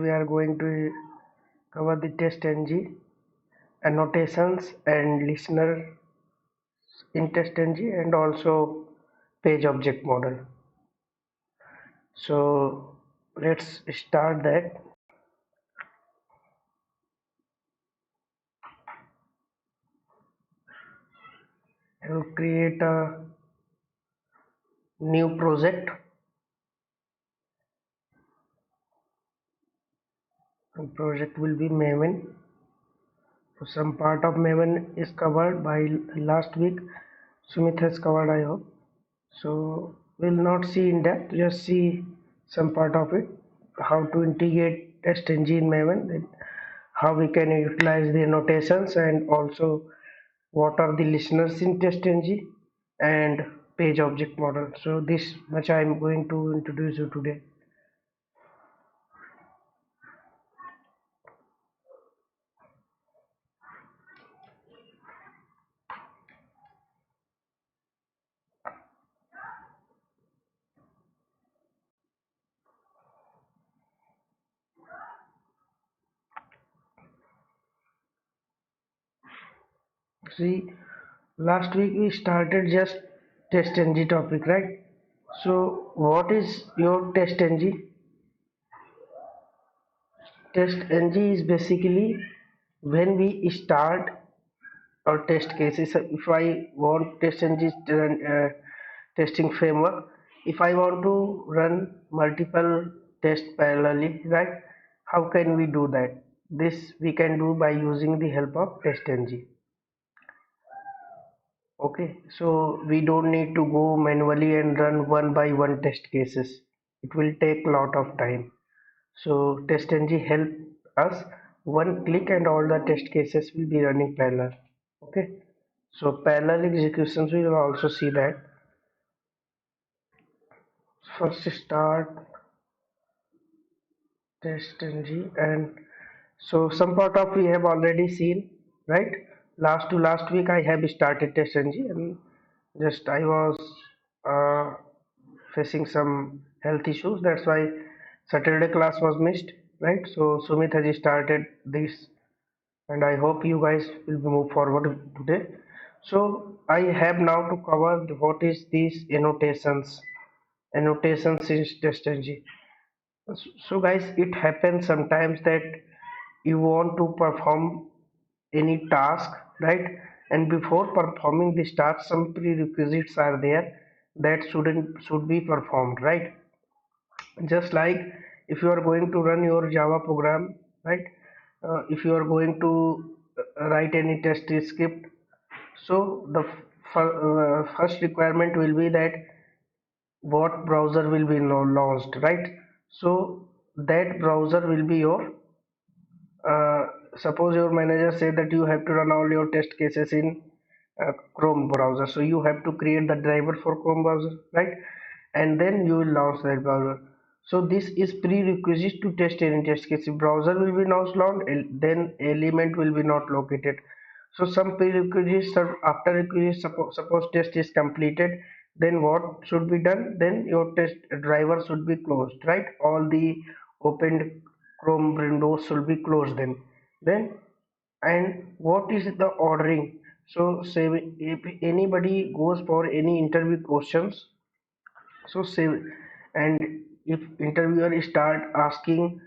we are going to cover the TestNG, annotations and listener in TestNG, and also page object model. So let's start that. I will create a new project. And project will be Maven. So some part of Maven is covered by last week. Sumit has covered, I hope. So we'll not see in depth, just see some part of it, how to integrate TestNG in Maven, then how we can utilize the annotations, and also what are the listeners in TestNG and page object model. So this much I am going to introduce you today. See, last week we started just TestNG topic, right? So what is your TestNG? TestNG is basically when we start our test cases. If I want TestNG testing framework, if I want to run multiple tests parallelly, right? How can we do that? This we can do by using the help of TestNG. Okay, so we don't need to go manually and run one by one test cases. It will take a lot of time. So TestNG help us one click and all the test cases will be running parallel. Okay, so parallel executions we will also see that. First start TestNG, and so some part of we have already seen, right? Last to last week I have started TestNG, and just I was uh, facing some health issues, that's why Saturday class was missed, right? So Sumit has started this, and I hope you guys will move forward today. So I have now to cover what is these annotations in TestNG. So guys, it happens sometimes that you want to perform any task, right? And before performing this task, some prerequisites are there that should be performed, right? Just like if you are going to run your Java program, right? If you are going to write any test script, so the first requirement will be that what browser will be launched, right? So that browser will be your suppose your manager said that you have to run all your test cases in Chrome browser, so you have to create the driver for Chrome browser, right? And then you will launch that browser. So this is prerequisite to test any test case. If browser will be not launched, then element will be not located. So some prerequisites are after requisites, suppose test is completed, then what should be done? Then your test driver should be closed, right? All the opened Chrome windows should be closed then. And what is the ordering? So say if anybody goes for any interview questions, so say, and if interviewer start asking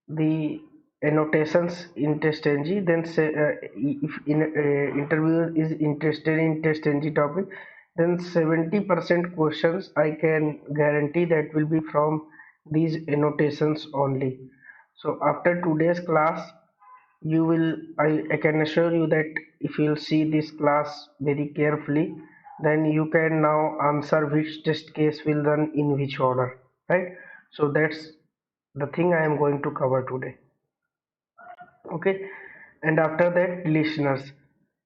the annotations in TestNG, then say if interviewer is interested in TestNG topic, then 70% questions I can guarantee that will be from these annotations only. So after today's class, you will I can assure you that if you'll see this class very carefully, then you can now answer which test case will run in which order, right? So that's the thing I am going to cover today. Okay, and after that, listeners,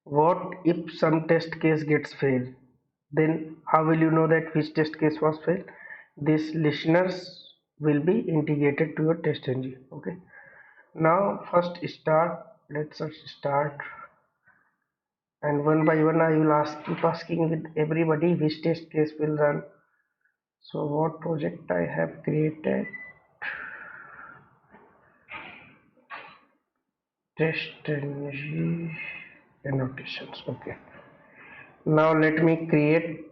what if some test case gets failed? Then how will you know that which test case was failed? These listeners will be integrated to your test engine. Okay, now first start, let's start, and one by one I will keep asking with everybody which test case will run. So what project I have created? test ng annotations. Okay, now let me create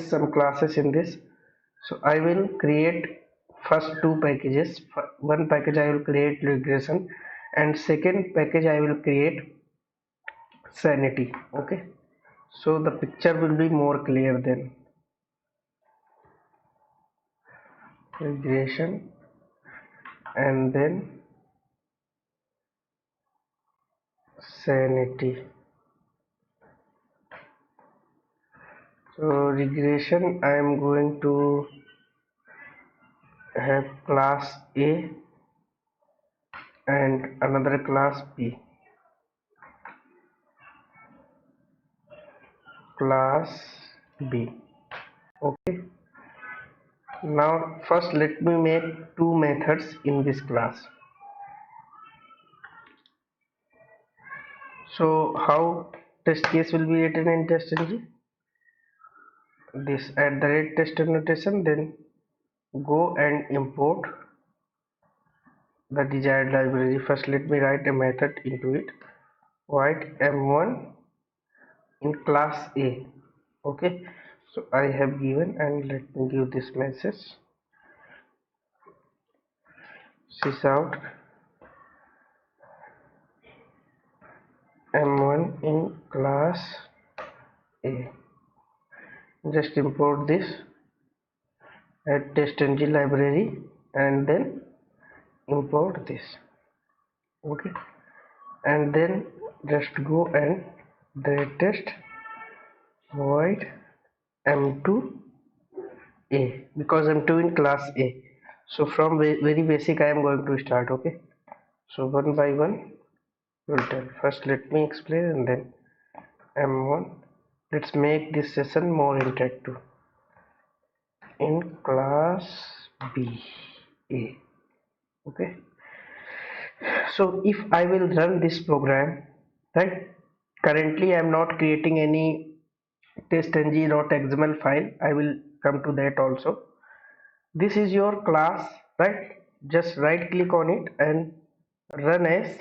some classes in this. So I will create first two packages. One package I will create regression, and second package I will create sanity. Okay, so the picture will be more clear then. Regression, and then sanity. So regression, I am going to have class A and another class B. Class B. Okay, now first let me make two methods in this class. So how test case will be written in testng? This @test annotation, then go and import the desired library. First let me write a method into it. Void m1 in class A. Okay, so I have given, and let me give this message. Sysout m1 in class A. Just import this at testng library and then import this. Okay, and then just go and test void m2 A, because m2 in class A. So from very basic I am going to start. Okay, so one by one will tell. First let me explain and then m1. Let's make this session more interactive. In class B A. Okay, so if I will run this program, right, currently I am not creating any testng.xml file. I will come to that also. This is your class, right? Just right click on it and run as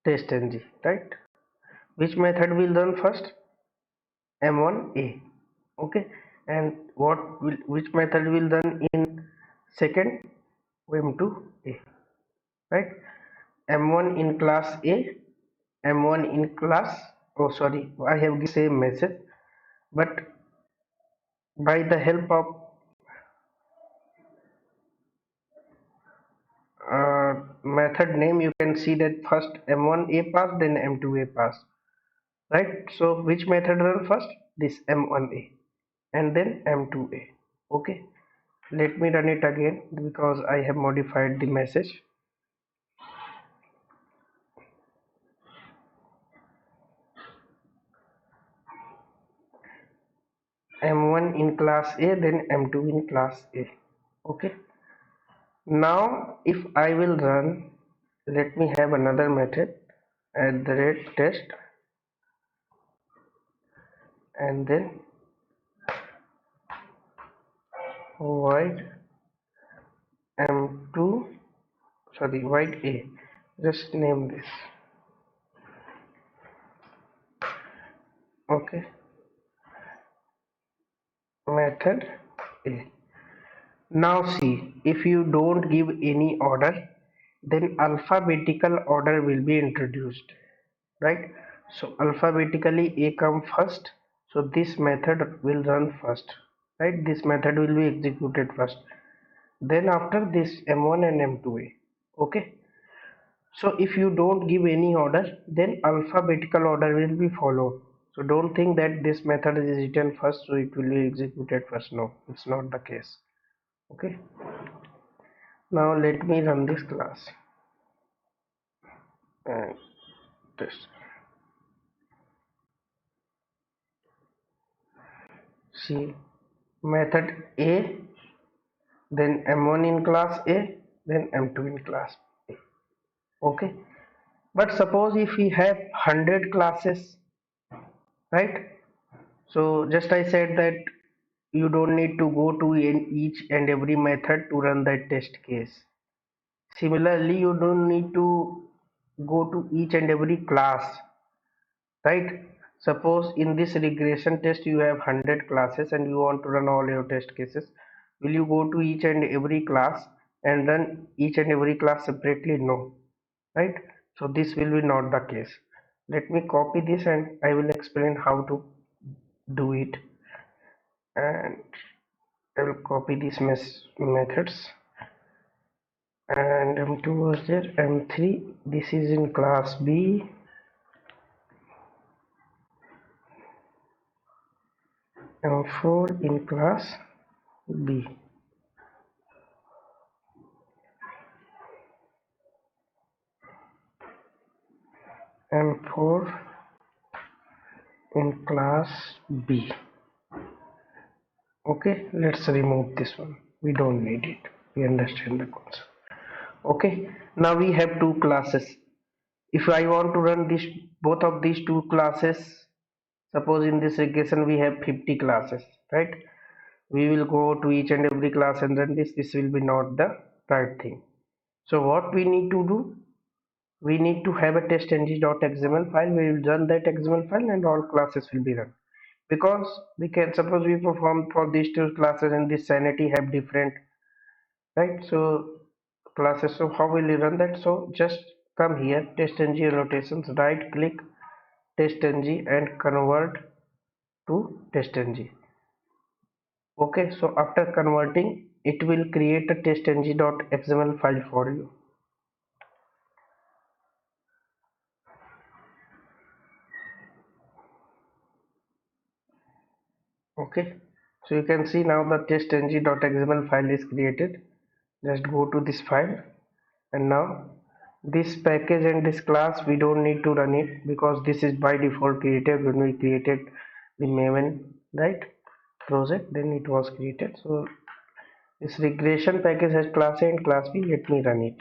testng, right? Which method will run first? m1a. Okay, and which method will run in second? m2a, right? m1 in class A, m1 in class, oh sorry, I have the same message, but by the help of method name you can see that first m1a passed, then m2a passed, right? So which method run first? This m1a, and then m2a. Okay, let me run it again because I have modified the message. m1 in class A, then m2 in class A. Okay, now if I will run, let me have another method @test, and then void m2, sorry, void A. Just name this. Okay, method A. Now see, if you don't give any order, then alphabetical order will be introduced, right? So alphabetically A come first, so this method will run first, right? This method will be executed first. Then after this m1 and m2a. Okay. So if you don't give any order, then alphabetical order will be followed. So don't think that this method is written first, so it will be executed first. No, it's not the case. Okay. Now let me run this class and test. See, method A, then m1 in class A, then m2 in class A. Okay. But suppose if we have 100 classes, right? So just I said that you don't need to go to each and every method to run that test case. Similarly, you don't need to go to each and every class, right? Suppose in this regression test you have 100 classes and you want to run all your test cases. Will you go to each and every class and run each and every class separately? No, right? So this will be not the case. Let me copy this and I will explain how to do it. And I will copy these methods. And M2 was there, M3, this is in class B, M4 in class B. M4 in class B. Okay, let's remove this one. We don't need it. We understand the concept. Okay, now we have two classes. If I want to run this both of these two classes, suppose in this regression we have 50 classes, right? We will go to each and every class and run this will be not the right thing. So what we need to do, we need to have a testng.xml file. We will run that xml file and all classes will be run, because we can suppose we perform for these two classes and this sanity have different, right? So classes, so how will you run that? So just come here, testng annotations, right click testng and convert to testng. Okay, so after converting it will create a testng.xml file for you. Okay, so you can see now the testng.xml file is created. Just go to this file, and now this package and this class we don't need to run it because this is by default created when we created the Maven, right, project, then it was created. So this regression package has class A and class B. Let me run it.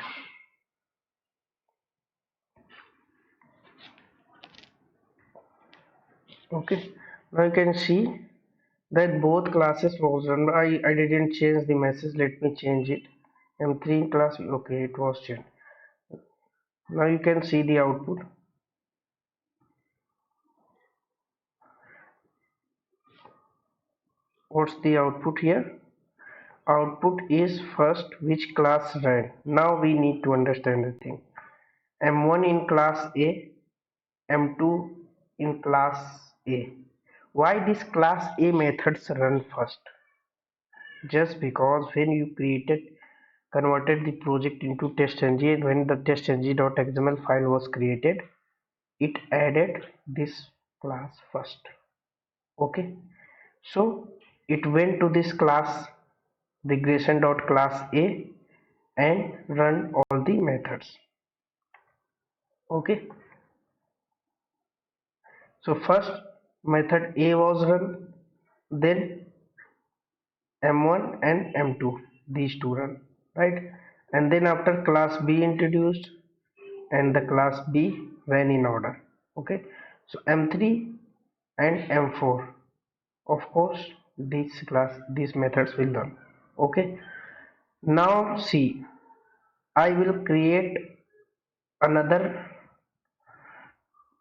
Okay, now you can see that both classes was run. I didn't change the message. Let me change it. M3 in class B. Okay, it was changed. Now you can see the output. What's the output here? Output is first which class ran. Now we need to understand the thing. M1 in class A, M2 in class A. Why this class A methods run first? Just because when you converted the project into testng, when the testng.xml file was created, it added this class first. Okay, so it went to this class regression.class A and run all the methods. Okay, so first method A was run, then M1 and M2, these two run, right? And then after class B introduced and the class B ran in order. Okay, so M3 and M4, of course these methods will run. Okay, now see, I will create another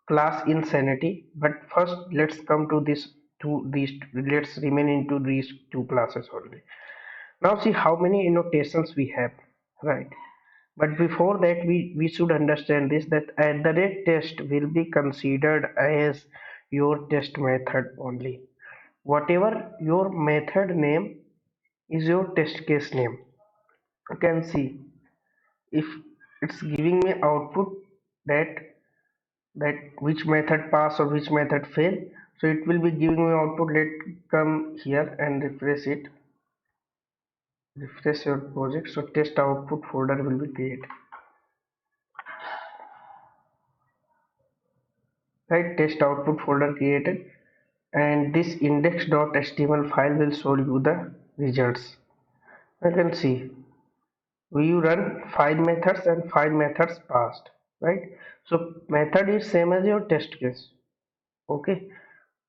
class insanity, but first let's come to these let's remain into these two classes only. Now see how many annotations we have, right? But before that we should understand this, that at the rate test will be considered as your test method only. Whatever your method name is your test case name. You can see if it's giving me output that which method pass or which method fail, so it will be giving me output. Let come here and refresh your project, so test output folder will be created, right? Test output folder created, and this index.html file will show you the results. You can see we run 5 methods and 5 methods passed, right? So method is same as your test case. Okay,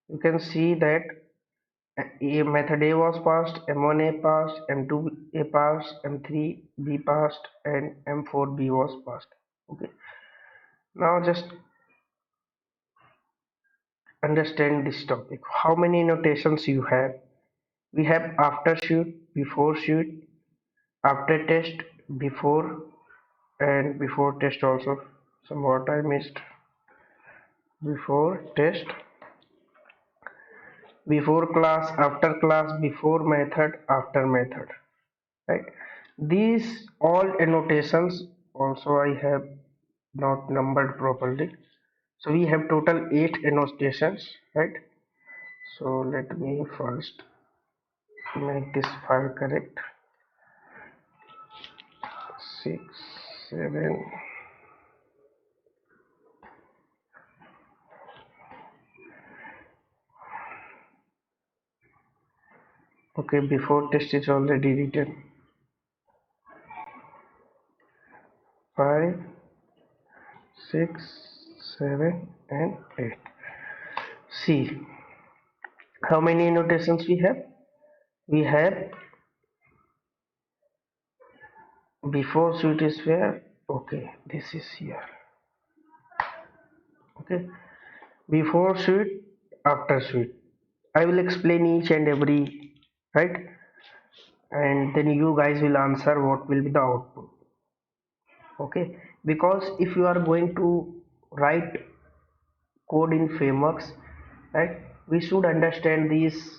you can see that A method A was passed, M1 A passed, M2 A passed, M3 B passed, and M4 B was passed. Okay, Now just understand this topic. How many notations you have? We have after shoot, before shoot, after test, before, and before test also. Somewhat I missed. Before test, before class, after class, before method, after method. Right? These all annotations also I have not numbered properly. So we have total 8 annotations, right? So let me first make this file correct. 6, 7. Okay, before test is already written. 5, 6, 7, and 8. See, how many annotations we have? We have before suite is where? Okay, this is here. Okay, before suite, after suite. I will explain each and every, right? And then you guys will answer what will be the output. Okay, because if you are going to write code in frameworks, right, we should understand these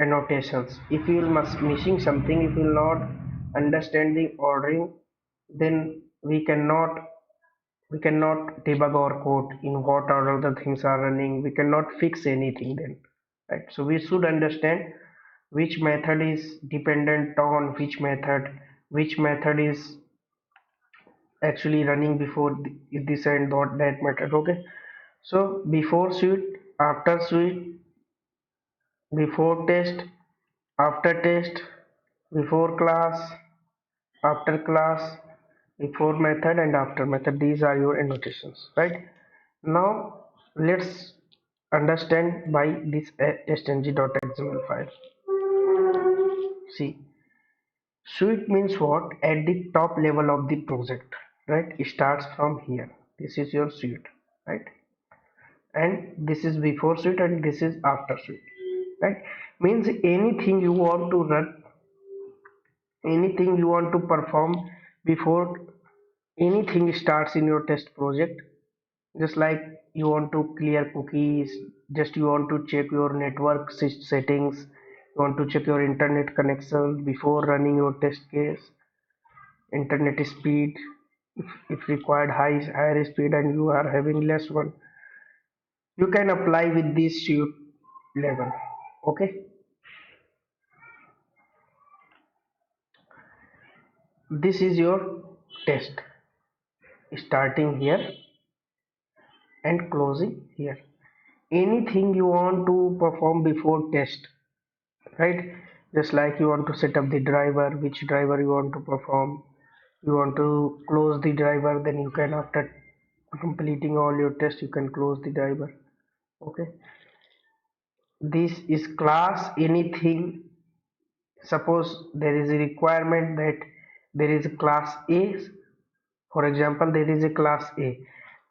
annotations. If you will missing something, if you will not understand the ordering, then we cannot debug our code in what order the things are running. We cannot fix anything then, right? So we should understand which method is dependent on which method is actually running before this and that method. Okay, so before suite, after suite, before test, after test, before class, after class, before method, and after method. These are your annotations, right? Now let's understand by this stng.xml file. See, suite means what? At the top level of the project, right? It starts from here. This is your suite, right? And this is before suite and this is after suite, right? Means anything you want to run, anything you want to perform before anything starts in your test project. Just like you want to clear cookies, just you want to check your network settings, you want to check your internet connection before running your test case, internet speed, if required higher speed and you are having less one, you can apply with this suite level. Okay, this is your test starting here and closing here. Anything you want to perform before test, right? Just like you want to set up the driver, which driver you want to perform, you want to close the driver, then you can, after completing all your tests, you can close the driver. Okay, this is class anything. Suppose there is a requirement that there is a class A, for example there is a class A,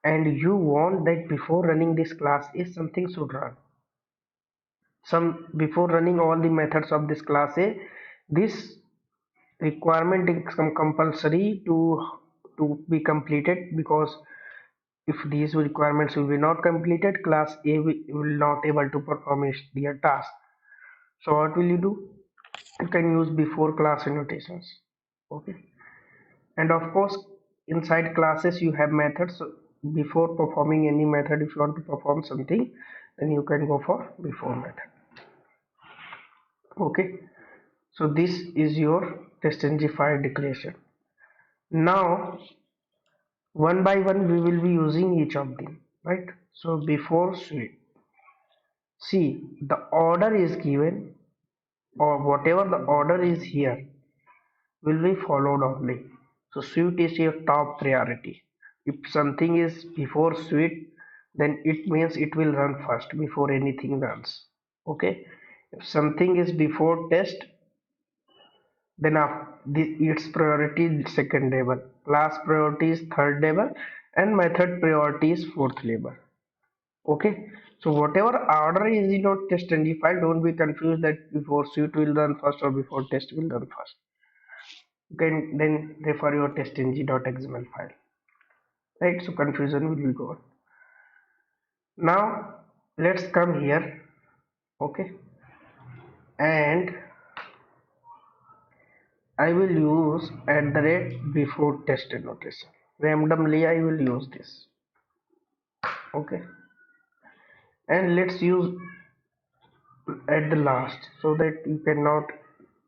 and you want that before running this class A something should run. Some before running all the methods of this class A, this requirement is compulsory to be completed, because if these requirements will be not completed, class A will not able to perform their task. So what will you do? You can use before class annotations. Okay, and of course inside classes you have methods. So before performing any method, if you want to perform something, then you can go for before method. Okay, so this is your testng file declaration. Now one by one we will be using each of them, right? So before suite, see, the order is given, or whatever the order is here will be followed only. So suite is your top priority. If something is before suite, then it means it will run first before anything runs. Okay, if something is before test, then its priority is second level, class priority is third level, and method priority is fourth label. Okay, so whatever order is in your testng file, don't be confused that before suite will run first or before test will run first. You can then refer your testng.xml file, right? So confusion will be gone. Now let's come here. Okay, and I will use at the rate before test annotation. Randomly I will use this. Okay, and let's use at the last, so that you cannot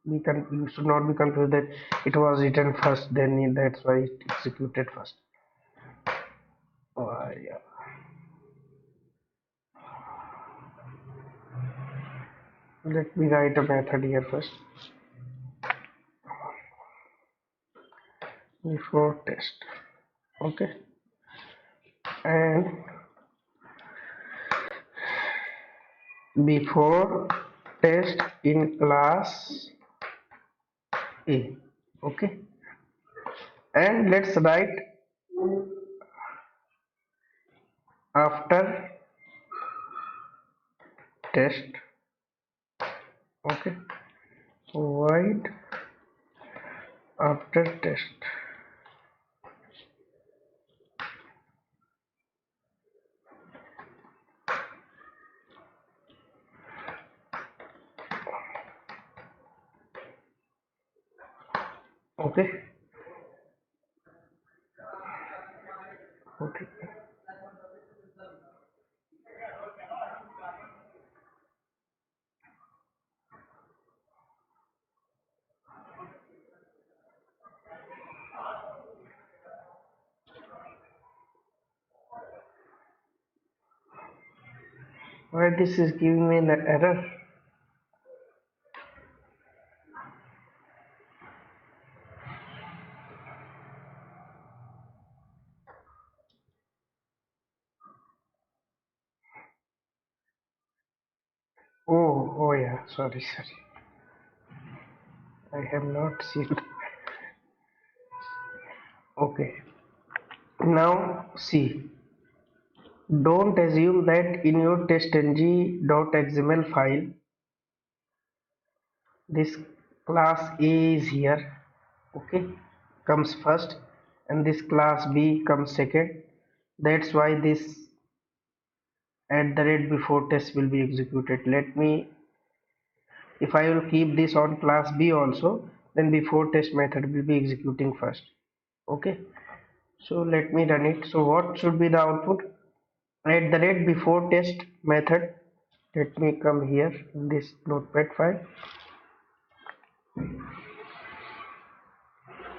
you should not be confused that it was written first, then that's why it executed first. Yeah. Let me write a method here first. Before test. Okay, and before test in class A. Okay, and let's write after test. Okay, void after test. Okay, okay, why this is giving me an error? Oh yeah, sorry, I have not seen. Okay, now see, don't assume that in your testng.xml file this class A is here. Okay, comes first, and this class B comes second. That's why this at the rate before test will be executed. Let me, if I will keep this on class B also, then before test method will be executing first. Okay, so let me run it. So what should be the output? At the rate before test method, let me come here in this notepad file,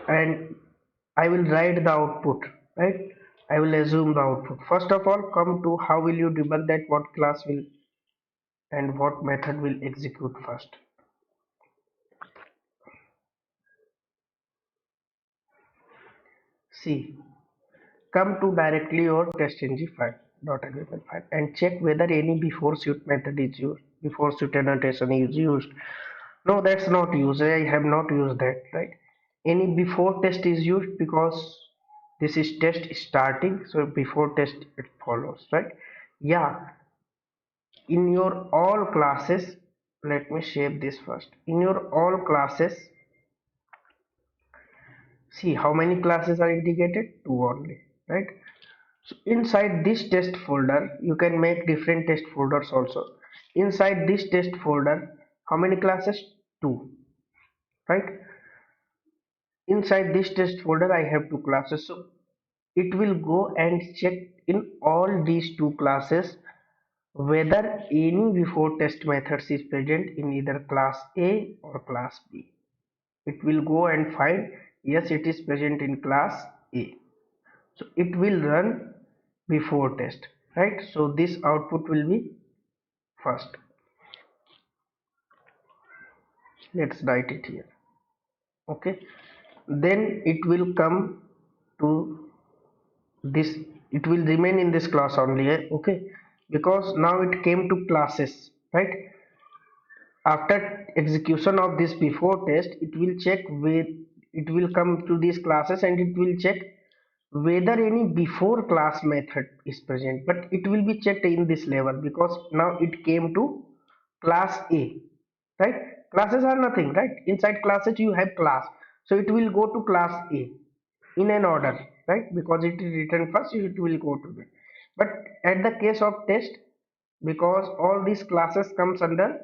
and I will write the output, right? I will assume the output. First of all, come to how will you debug that, what class will and what method will execute first. See, come to directly your testng file .xml file and check whether any before suite method is used, before suite annotation is used. No, that's not used. I have not used that, right? Any before test is used because this is test starting, so before test it follows, right? Yeah, in your all classes, let me shape this first. In your all classes, see how many classes are indicated? Two only, right? So inside this test folder, you can make different test folders also. Inside this test folder, how many classes? Two, right? Inside this test folder, I have two classes. So it will go and check in all these two classes whether any before test methods is present in either class A or class B. It will go and find yes, it is present in class A. So it will run before test, right? So this output will be first. Let's write it here. Okay, then it will come to this, it will remain in this class only. Okay, because now it came to classes, right? After execution of this before test, it will check with, it will come to these classes and it will check whether any before class method is present, but it will be checked in this level because now it came to class A, right? Classes are nothing, right? Inside classes you have class, so it will go to class A in an order, right? Because it is written first, it will go to that. But at the case of test, because all these classes comes under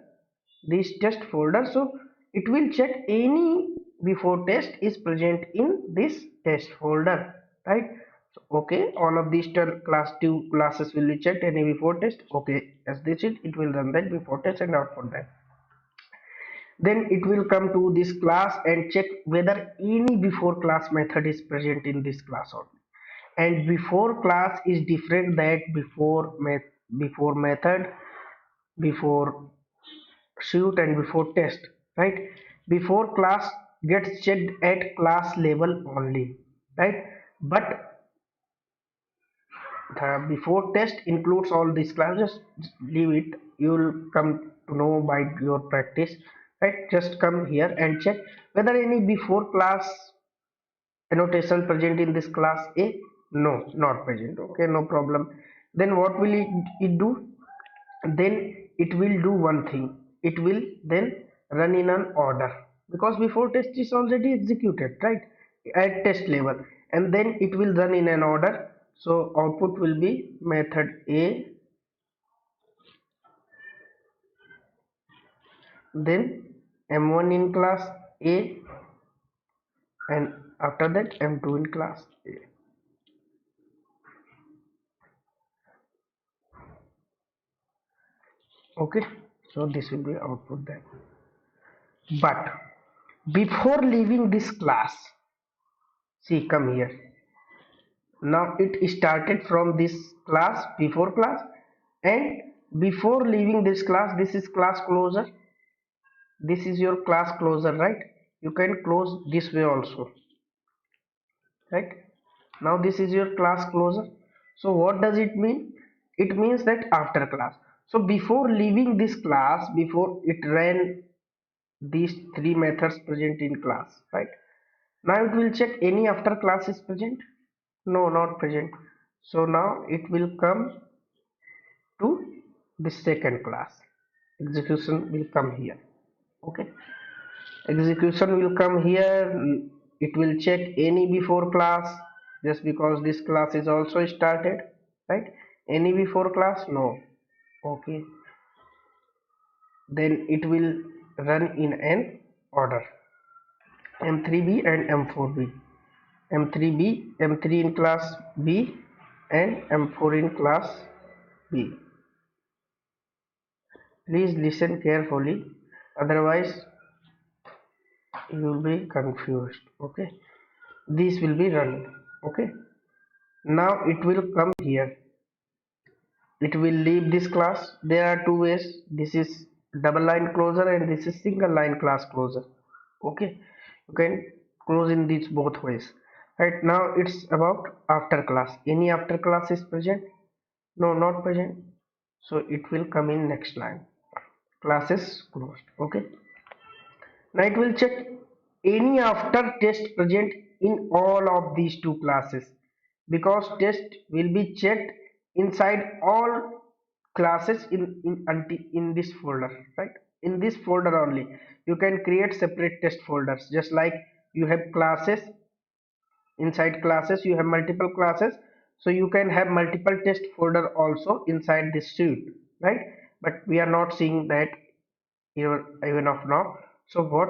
this test folder, so it will check any before test is present in this test folder, right? So, okay, all of these class 2 classes will be checked, any before test, okay, as this is, it will run that before test and output that. Then it will come to this class and check whether any before class method is present in this class or not. And before class is different that before method, before shoot and before test, right? Before class gets checked at class level only, right? But the before test includes all these classes. Just leave it, you will come to know by your practice, right? Just come here and check whether any before class annotation present in this class A. No, not present. Okay, no problem. Then what will it do? Then it will do one thing, it will then run in an order because before test is already executed, right, at test level, and then it will run in an order. So output will be method A, then m1 in class A, and after that m2 in class A. Okay, so this will be output then. But before leaving this class, see, come here. Now it started from this class, before class, and before leaving this class, this is class closer. This is your class closer, right? You can close this way also, right? Now this is your class closer. So what does it mean? It means that after class. So before leaving this class, before it ran these three methods present in class, right? Now it will check any after class is present. No, not present. So now it will come to the second class. Execution will come here. Okay, execution will come here. It will check any before class, just because this class is also started, right? Any before class, no. Okay, then it will run in an order, m3b and m4b, m3b, m3 in class B and m4 in class B. Please listen carefully, otherwise you will be confused. Okay, this will be running. Okay, now it will come here, it will leave this class. There are two ways, this is double line closure and this is single line class closure. Okay, you can close in these both ways. Right now it's about after class, any after class is present? No, not present. So it will come in next line, class is closed. Okay, now it will check any after test present in all of these two classes, because test will be checked inside all classes in this folder, right? In this folder only you can create separate test folders, just like you have classes, inside classes you have multiple classes, so you can have multiple test folder also inside this suite, right? But we are not seeing that here even of now. So what,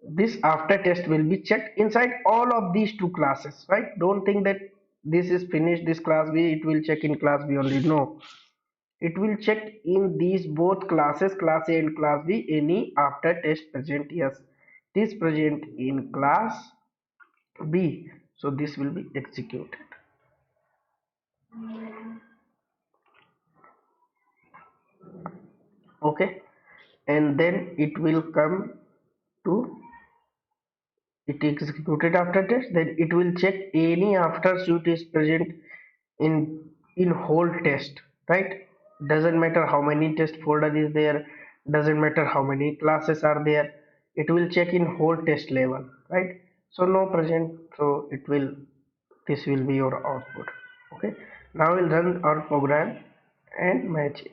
this after test will be checked inside all of these two classes, right? Don't think that this is finished, this class B, it will check in class B only. No, it will check in these both classes, class A and class B, any after test present. Yes, it is present in class B, so this will be executed. Okay, and then it will come to, it executed after test, then it will check any after suite is present in whole test, right? Doesn't matter how many test folder is there, doesn't matter how many classes are there, it will check in whole test level, right? So no present, so this will be your output. Okay, now we'll run our program and match it.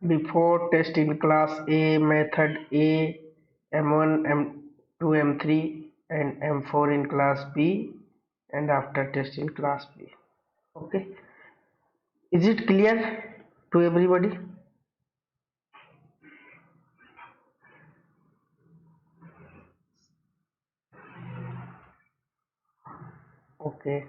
Before test in class A, method A, M1, M2, M3 and M4 in class B, and after test in class B. Okay, is it clear to everybody? Okay,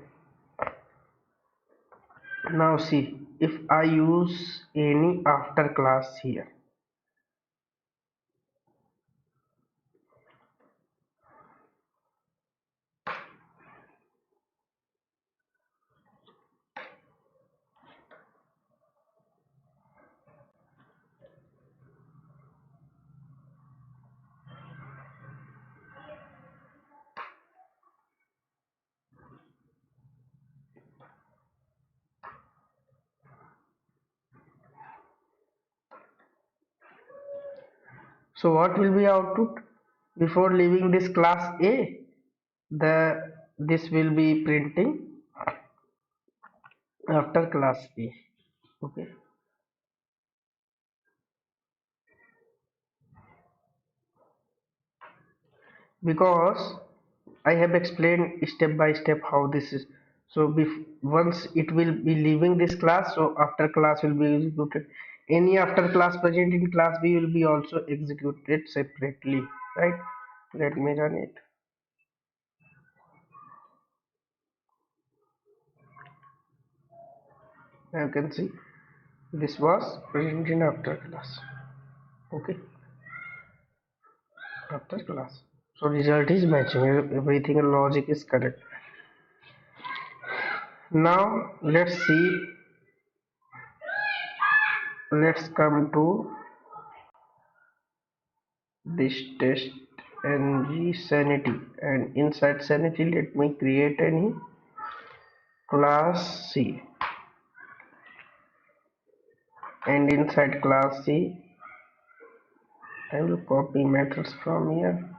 now see, if I use any after class here, so what will be output? Before leaving this class A, this will be printing after class A. Okay, because I have explained step by step how this is. So once it will be leaving this class, so after class will be executed. Any after class present in class B will be also executed separately, right? Let me run it. Now you can see this was present in after class. Okay, after class. So result is matching. Everything logic is correct. Now let's see. Let's come to this test ng sanity, and inside sanity let me create any class C, and inside class C I will copy methods from here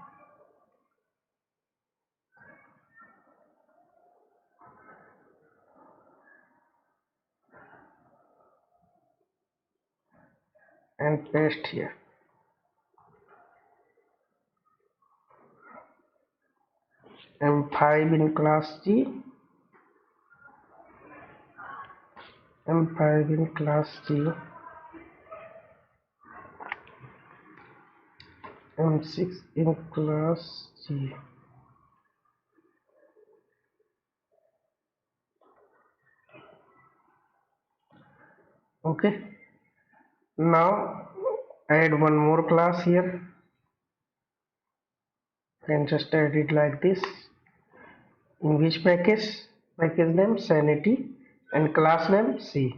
and paste here. M5 in class C, M5 in class C, M6 in class C. Okay, now add one more class here and just add it like this. In which package? Package name sanity and class name C.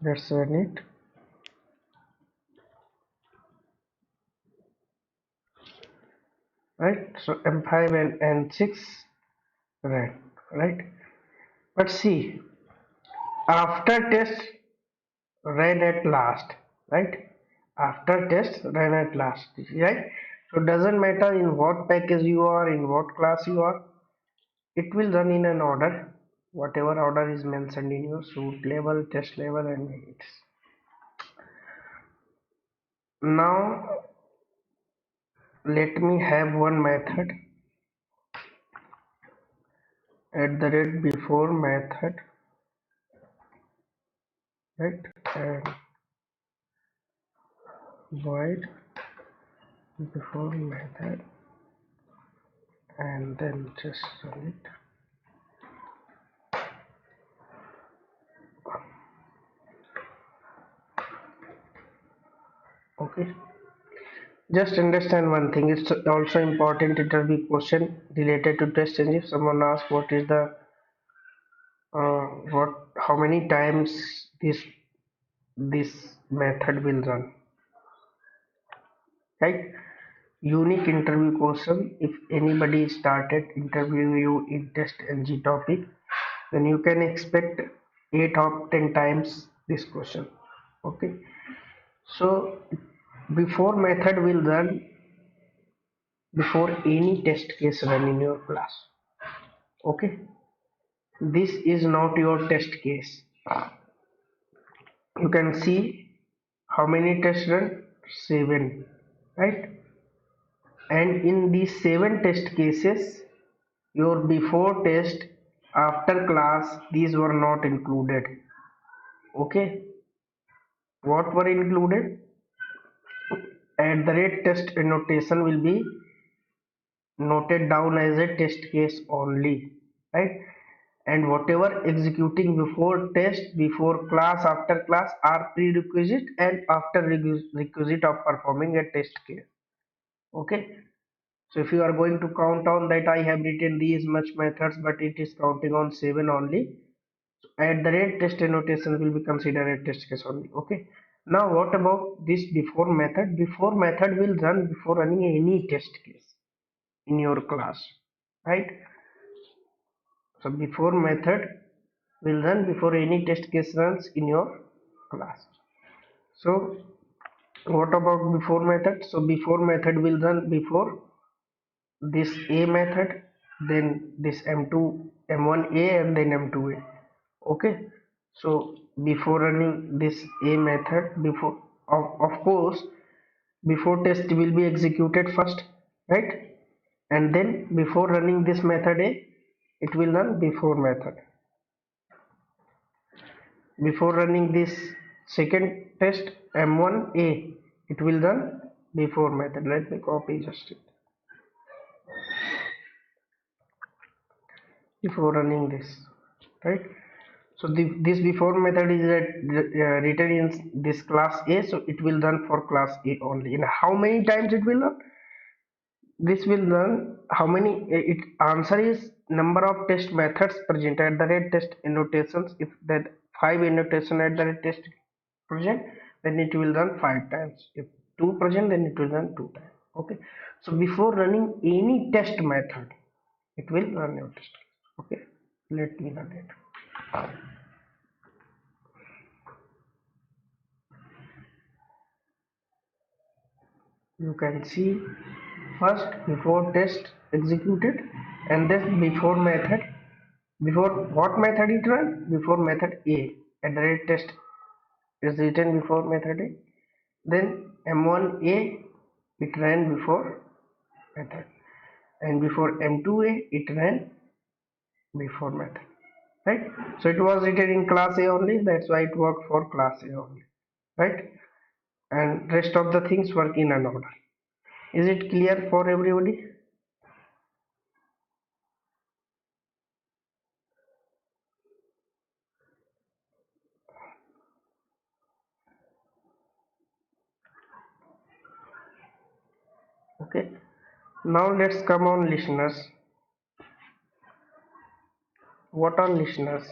Let's run it. Right, so M5 and N6 ran, right? But see, after test ran at last, right? After test ran at last, right? So doesn't matter in what package you are, in what class you are, it will run in an order, whatever order is mentioned in your suit level, test level, and it's. Now let me have one method at the rate before method, right? And void before method, and then just run it. Okay, just understand one thing, it's also important interview question related to test engine. If someone asks what is the what how many times this method will run, right? Unique interview question: if anybody started interviewing you in test ng topic, then you can expect 8 or 10 times this question. Okay, so before method will run before any test case run in your class. Okay, this is not your test case. You can see how many tests run, 7, right? And in these 7 test cases, your before test, after class, these were not included. Okay, what were included? At the rate test annotation will be noted down as a test case only, right? And whatever executing before test, before class, after class are prerequisite and after requisite of performing a test case. Okay, so if you are going to count on that, I have written these much methods, but it is counting on 7 only. At the rate test annotation will be considered a test case only. Okay. Now what about this before method? Before method will run before running any test case in your class, right? So before method will run before any test case runs in your class. So what about before method? So before method will run before this a method, then this m2 m1a and then m2a. Okay, so before running this a method, before of course before test will be executed first, right? And then before running this method a, it will run before method. Before running this second test m1a, it will run before method. Let me copy just it. Before running this, right? So this before method is written in this class A, so it will run for class A only. And how many times it will run? This will run how many? It answer is number of test methods present at the rate test annotations. If that 5 annotation at the rate test present, then it will run 5 times. If 2 present, then it will run 2 times. Okay. So before running any test method, it will run your test. Okay. Let me run it. You can see first before test executed and then before method. Before what method it run? Before method a. At the rate test is written before method a. Then m1a it ran before method, and before m2a it ran before method, right? So it was written in class a only, that's why it worked for class a only, right? And rest of the things work in an order. Is it clear for everybody? Okay, now let's come on listeners. What are listeners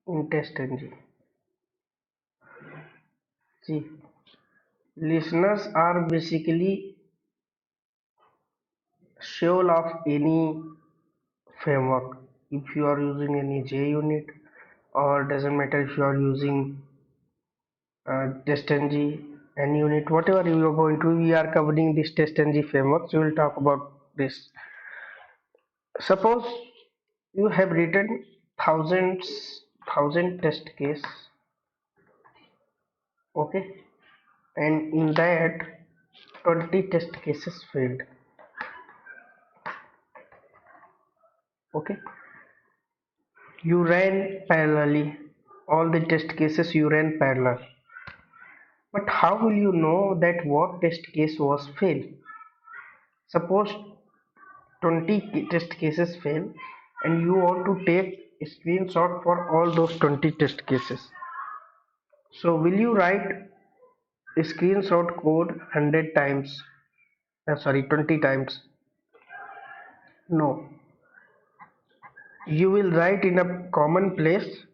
in test ng? See, listeners are basically soul of any framework. If you are using any JUnit, or doesn't matter if you are using TestNG, any unit, whatever you are going to, we are covering this TestNG framework, so we will talk about this. Suppose you have written thousand test case, okay, and in that 20 test cases failed. Okay, you ran parallelly, all the test cases you ran parallel, but how will you know that what test case was failed? Suppose 20 test cases fail and you want to take a screenshot for all those 20 test cases. So will you write a screenshot code 100 times? Sorry, 20 times? No. You will write in a common place,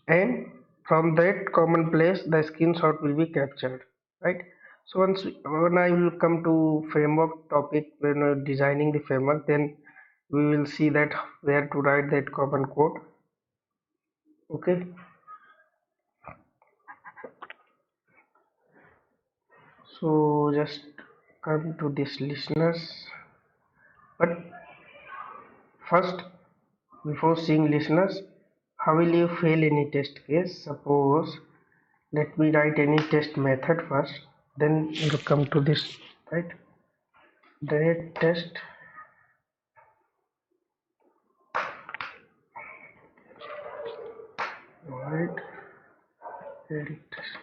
and from that common place the screenshot will be captured, right? So when I will come to framework topic, when designing the framework, then we will see that where to write that common code. Okay, so just come to this listeners, but first, before seeing listeners, how will you fail any test case? Suppose let me write any test method first, then you come to this, right? Direct test, right? Direct test.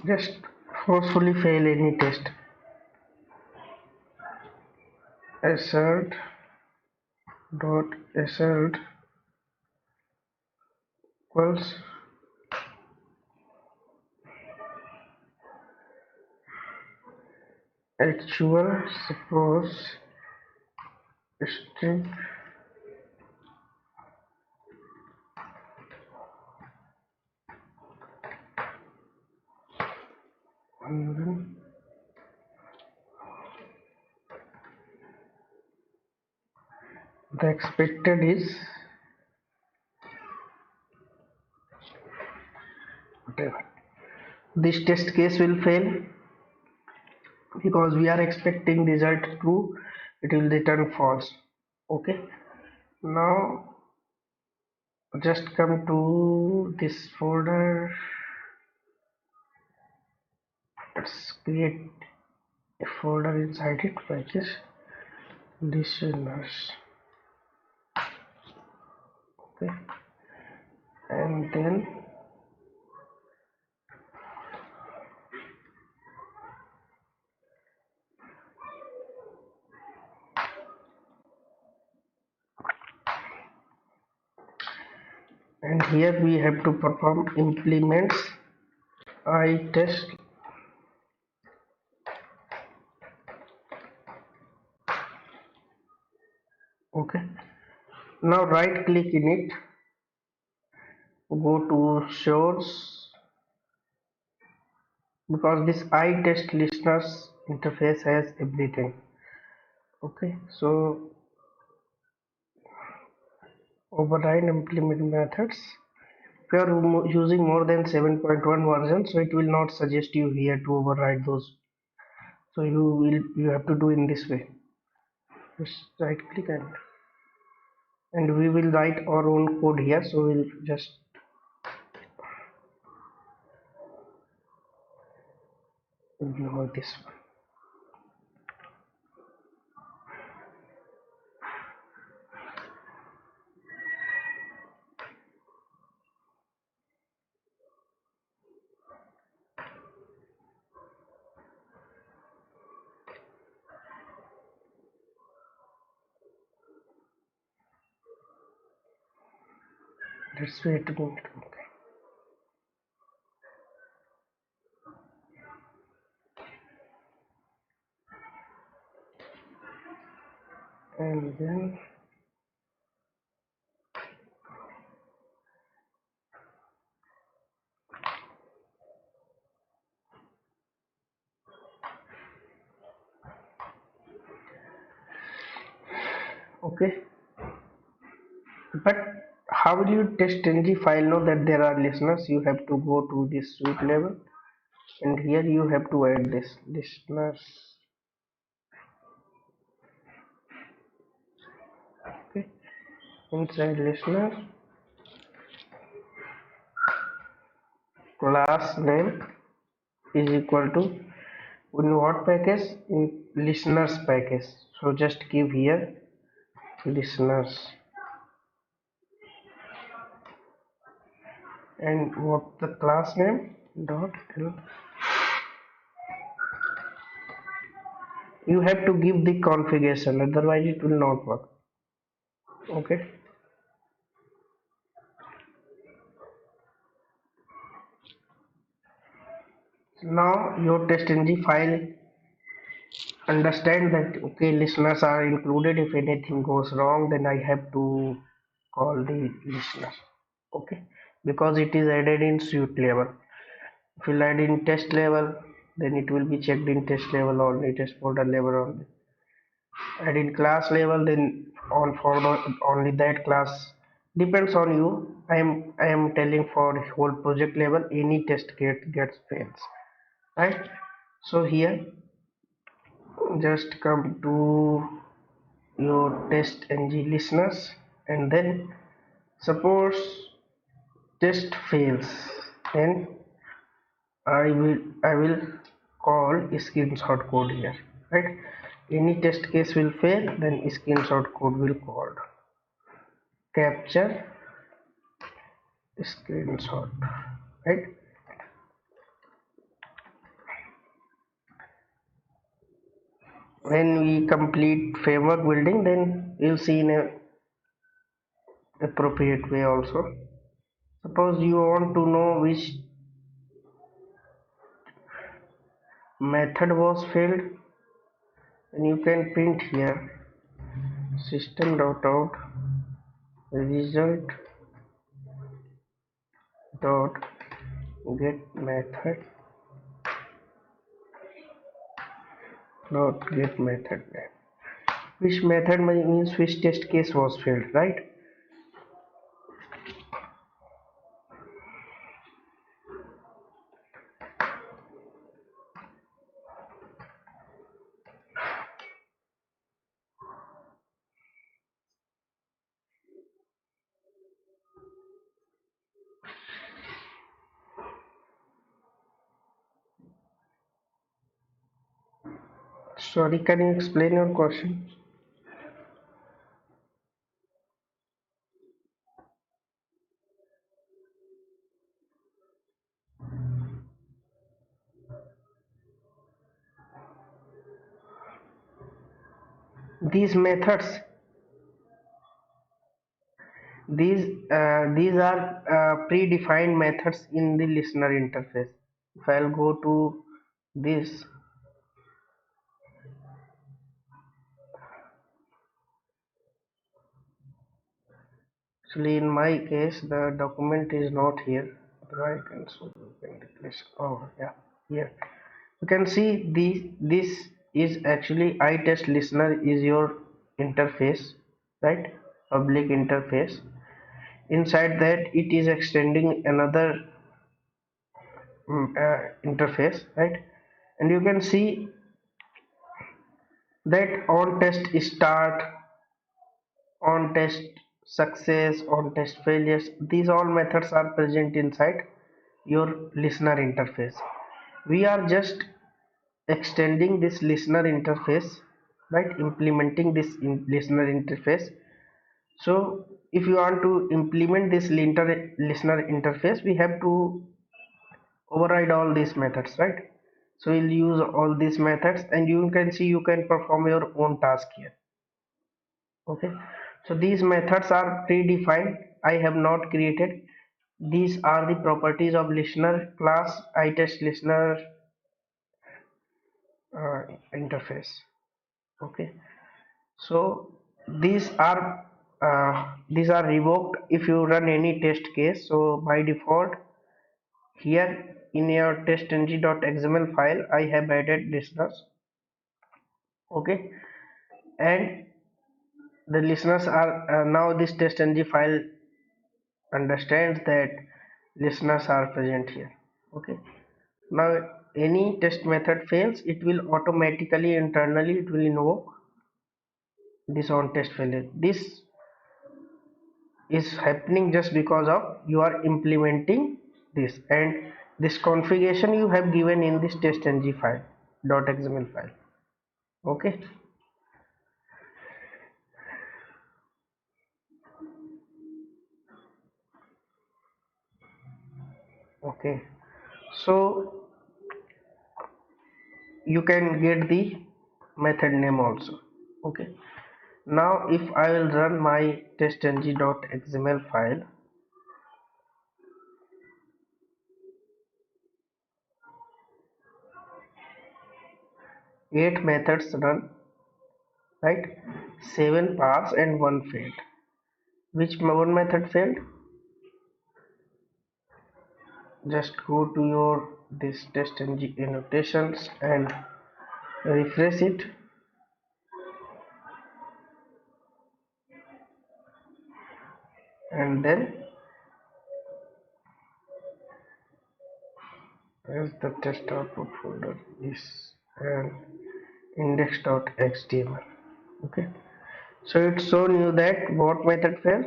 Just forcefully fail any test. Assert dot assert equals actual. Suppose string and then the expected is whatever. This test case will fail because we are expecting result true, it will return false. Okay, now just come to this folder. Let's create a folder inside it, which is listeners. Okay, and then here we have to perform implements I test. Okay, now right click in it, go to source, because this I test listeners interface has everything. Okay, so override implement methods. If you are using more than 7.1 version, so it will not suggest you here to override those. So you have to do in this way. Just right click and we will write our own code here. So we'll just ignore this one. Let's wait a minute. Okay. And then okay, but how will you test ng file know that there are listeners? You have to go to this suite level, and here you have to add this listeners. Okay, inside listener class name is equal to, in what package? In listeners package. So just give here listeners, and what the class name dot l. You have to give the configuration, otherwise it will not work. Okay, now your testng file understand that okay, listeners are included. If anything goes wrong, then I have to call the listener. Okay, because it is added in suite level. If you add in test level, then it will be checked in test level only, test folder level only. Add in class level, then on for the, only that class. Depends on you. I am telling for whole project level, any test gets fails, right? So here, just come to your test ng listeners, and then suppose test fails, then I will call screenshot code here, right? Any test case will fail, then screenshot code will called capture screenshot, right? When we complete framework building, then you'll see in a appropriate way also. Suppose you want to know which method was failed, and you can print here system.out result dot get method dot get method name. Which method means which test case was failed, right? Sorry, can you explain your question? These methods, these are predefined methods in the listener interface. If I'll go to this, actually in my case the document is not here, right? And so you can replace. Oh yeah, here you can see this is actually iTest listener is your interface, right? Public interface. Inside that it is extending another interface, right? And you can see that on test start, on test success, on test failures, these all methods are present inside your listener interface. We are just extending this listener interface, right? Implementing this listener interface. So if you want to implement this listener interface, we have to override all these methods, right? So we'll use all these methods, and you can see you can perform your own task here. Okay, so these methods are predefined, I have not created. These are the properties of listener class iTest listener uh, interface. Okay, so these are revoked if you run any test case. So by default, here in your testng.xml file I have added listeners. Okay, and the listeners are now this testng file understands that listeners are present here. Okay, now any test method fails, it will automatically internally it will invoke this on test failure. This is happening just because of you are implementing this, and this configuration you have given in this testng file .xml file. Okay, okay, so you can get the method name also. Okay, now if I will run my testng.xml file, 8 methods run, right? 7 pass and 1 failed. Which one method failed? Just go to your this test annotations and refresh it, and then as the test output folder is an index.html. Okay, so it's shown you that what method failed.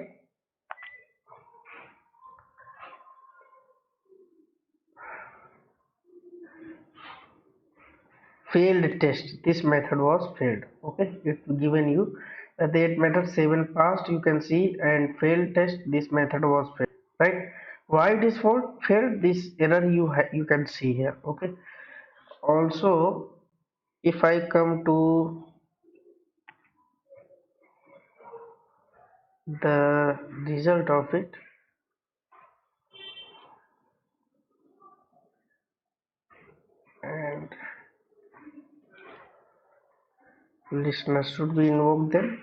Failed test, this method was failed. Okay, it's given you that the method 7 passed, you can see, and failed test, this method was failed, right? Why it is failed, this error you can see here. Okay, also if I come to the result of it, and listener should be invoked, then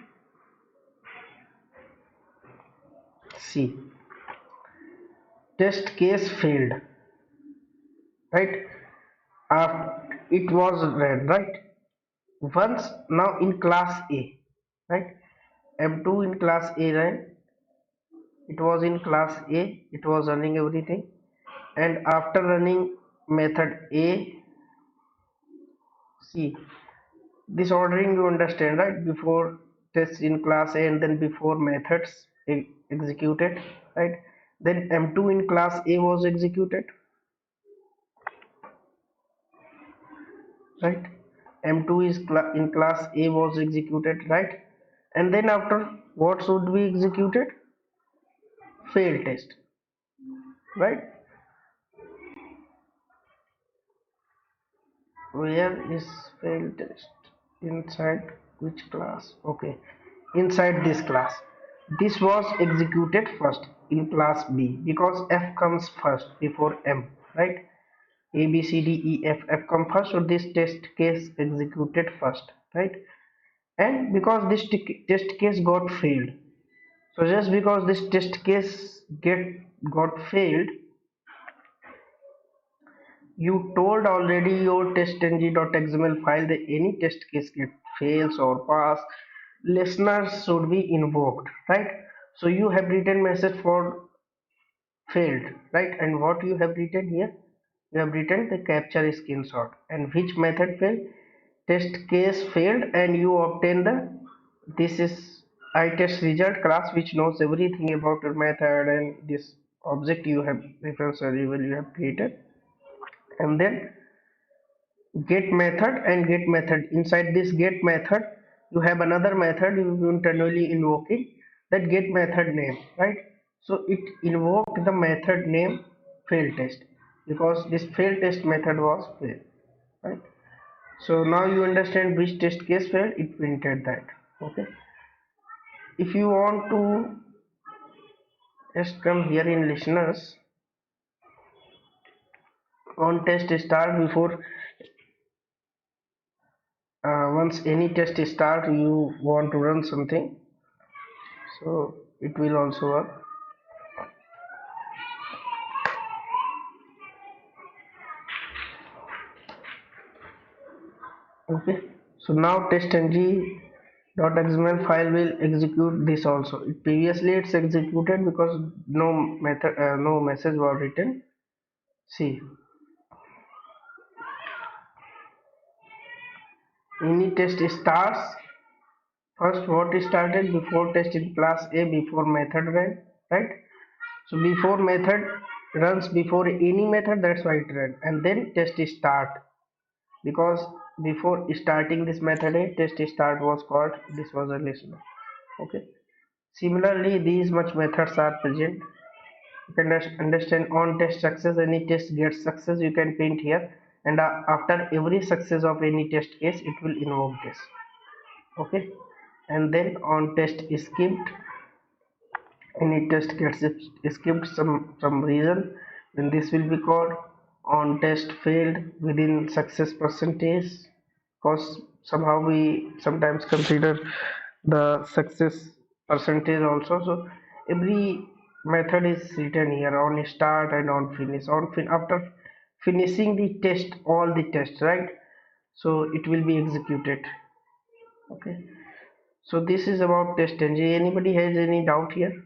see, test case failed, right? It was read, right? Once, now in class A, right? M2 in class A, right? It was in class A, it was running everything, and after running method A, see, this ordering you understand, right? Before test in class A and then before methods executed, right? Then M2 in class A was executed, right? M2 is in class A was executed, right? And then after, what should be executed? Fail test, right? Where is fail test? Inside which class? Okay, inside this class. This was executed first in class B because F comes first before M, right? A, B, C, D, E, F come first, so this test case executed first, right? And because this test case got failed, so just because this test case got failed, you told already your testng.xml file that any test case get fails or pass, listeners should be invoked, right? So you have written message for failed, right? And what you have written here, you have written the capture screenshot, and which method failed? Test case failed, and you obtain the, this is itest result class which knows everything about your method and this object you have reference variable you have created. And then get method, and get method, inside this get method you have another method you internally invoking, that get method name, right? So it invoked the method name fail test because this fail test method was failed, right? So now you understand which test case failed, it printed that. Okay, if you want to just come here in listeners, on test start, before once any test start you want to run something, so it will also work. Okay, so now testng.xml file will execute this also. Previously it's executed because no method, no message was written. See, any test starts first, what is started before test in class A, before method ran, right? So before method runs before any method, that's why it ran, and then test start, because before starting this method a test start was called, this was a listener. Okay, similarly these much methods are present. You can understand on test success, any test gets success, you can print here, and after every success of any test case it will invoke this. Okay, and then on test skipped, any test gets skipped some reason, then this will be called on test failed within success percentage, because somehow we sometimes consider the success percentage also. So every method is written here on start and on finish. After finishing the test, all the tests, right? So it will be executed. Okay. So this is about TestNG. Anybody has any doubt here?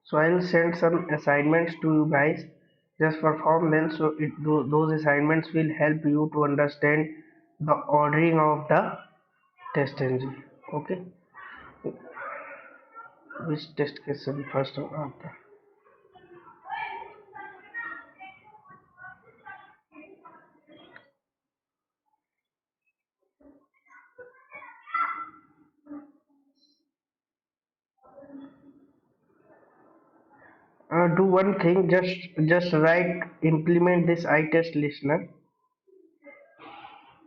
So I will send some assignments to you guys. Just perform them. So those assignments will help you to understand the ordering of the TestNG. Okay. Which test case will be first or after? Do one thing. Just write implement this iTest listener.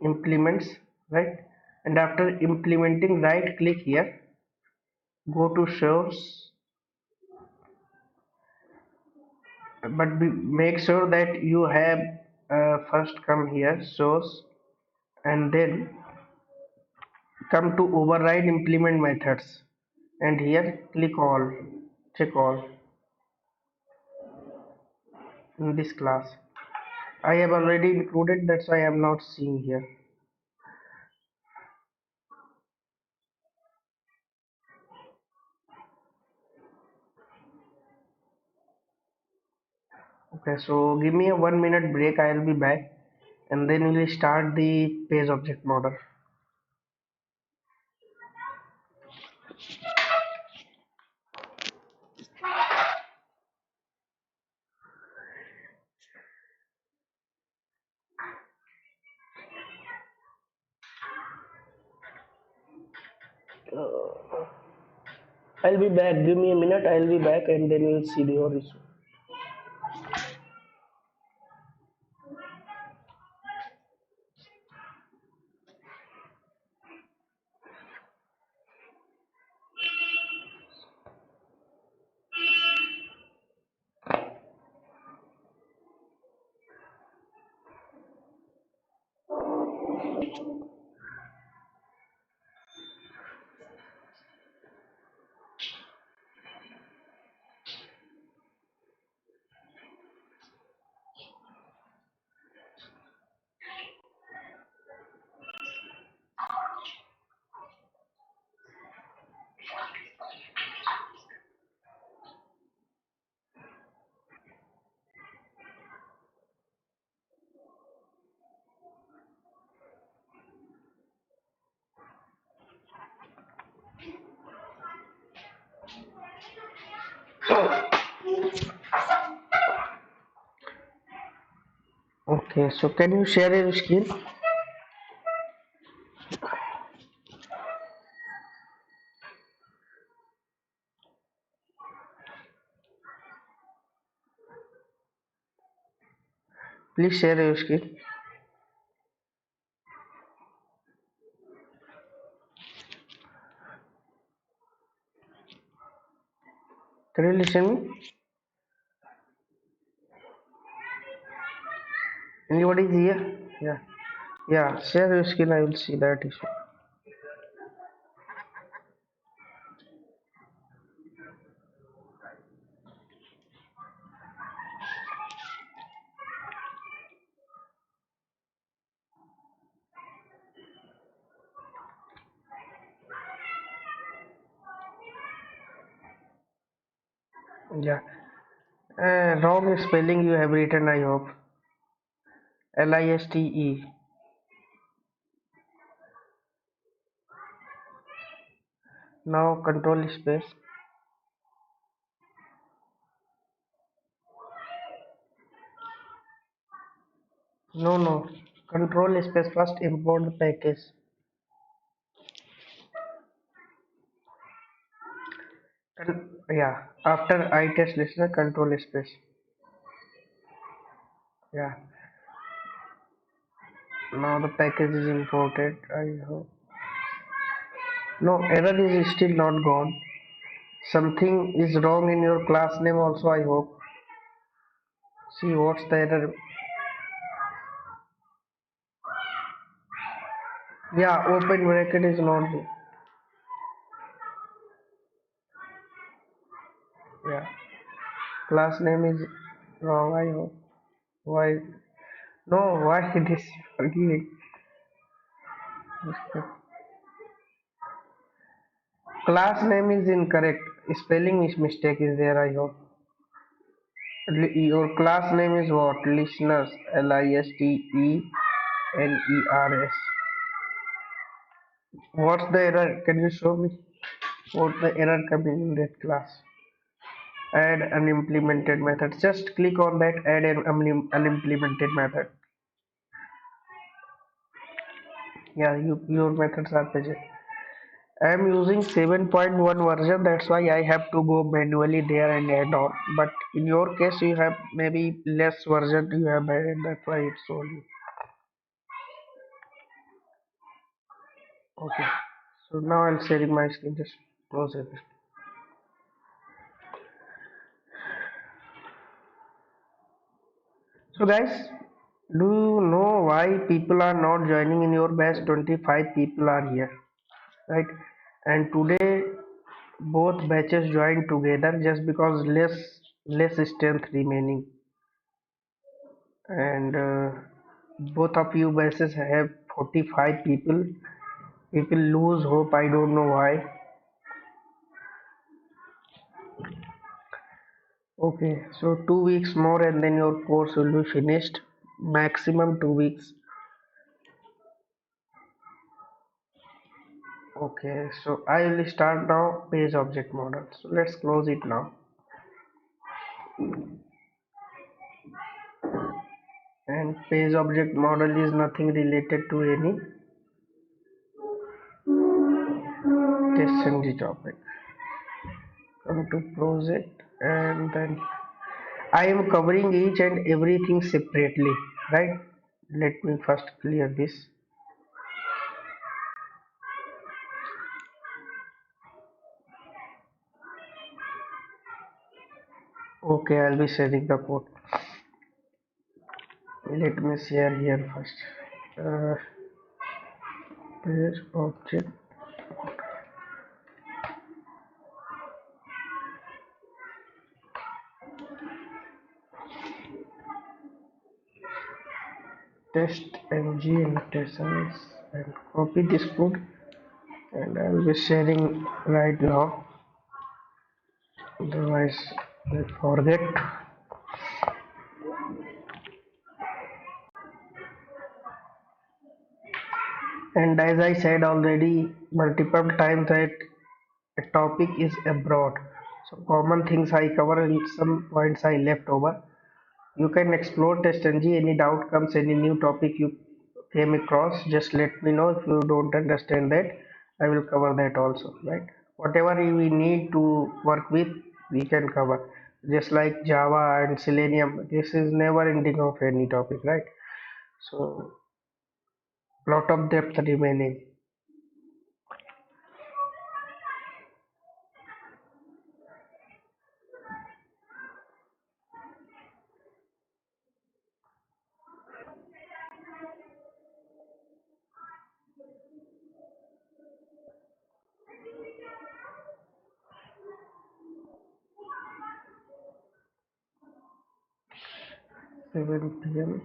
Implements, right? And after implementing, right click here. Go to source, but make sure that you have first come here source, and then come to override implement methods, and here click all, check all in this class. I have already included, that's why I am not seeing here. Okay, so give me a 1 minute break, I will be back, and then we will start the page object model. I'll be back, give me a minute, I'll be back, and then we'll see the issue. Okay, so can you share your screen? Please share your screen. Can you listen me? Anybody is here? Yeah. Yeah, share your screen, I will see that issue. Yeah. Wrong spelling you have written, I hope. Liste. Now control space. No, no. Control space first import the package. Yeah. After iTest listener, control space. Yeah. Now the package is imported. I hope. No, error is still not gone. Something is wrong in your class name also, I hope. See what's the error. Yeah, open bracket is not there. Yeah, class name is wrong. I hope. Why? No, why this forgiving? Class name is incorrect. Spelling is mistake is there. I hope. Your class name is what? Listeners. Listeners. What's the error? Can you show me? What's the error coming in that class? Add unimplemented method. Just click on that. Add an unimplemented method. Yeah, your methods are present. I am using 7.1 version. That's why I have to go manually there and add on. But in your case, you have maybe less version you have added. That's why it's only. Okay. So now I'm sharing my screen. Just close it. So guys, do you know why people are not joining in your batch? 25 people are here, right? And today both batches joined together just because less strength remaining, and both of you batches have 45 people. People lose hope. I don't know why. Okay, so 2 weeks more and then your course will be finished. Maximum 2 weeks. Okay, so I will start now page object model. So let's close it now. And page object model is nothing related to any test ng topic. Come to project and then I am covering each and everything separately, right? Let me first clear this. Okay, I'll be sharing the code. Let me share here first. Uh, page object test ng annotations and copy this code and I'll be sharing right now. Otherwise, I forget. And as I said already multiple times that a topic is abroad. So common things I cover and some points I left over. You can explore TestNG. Any doubt comes, any new topic you came across, just let me know. If you don't understand that, I will cover that also, right? Whatever we need to work with, we can cover. Just like Java and Selenium, this is never ending of any topic, right? So lot of depth remaining. 7 p.m.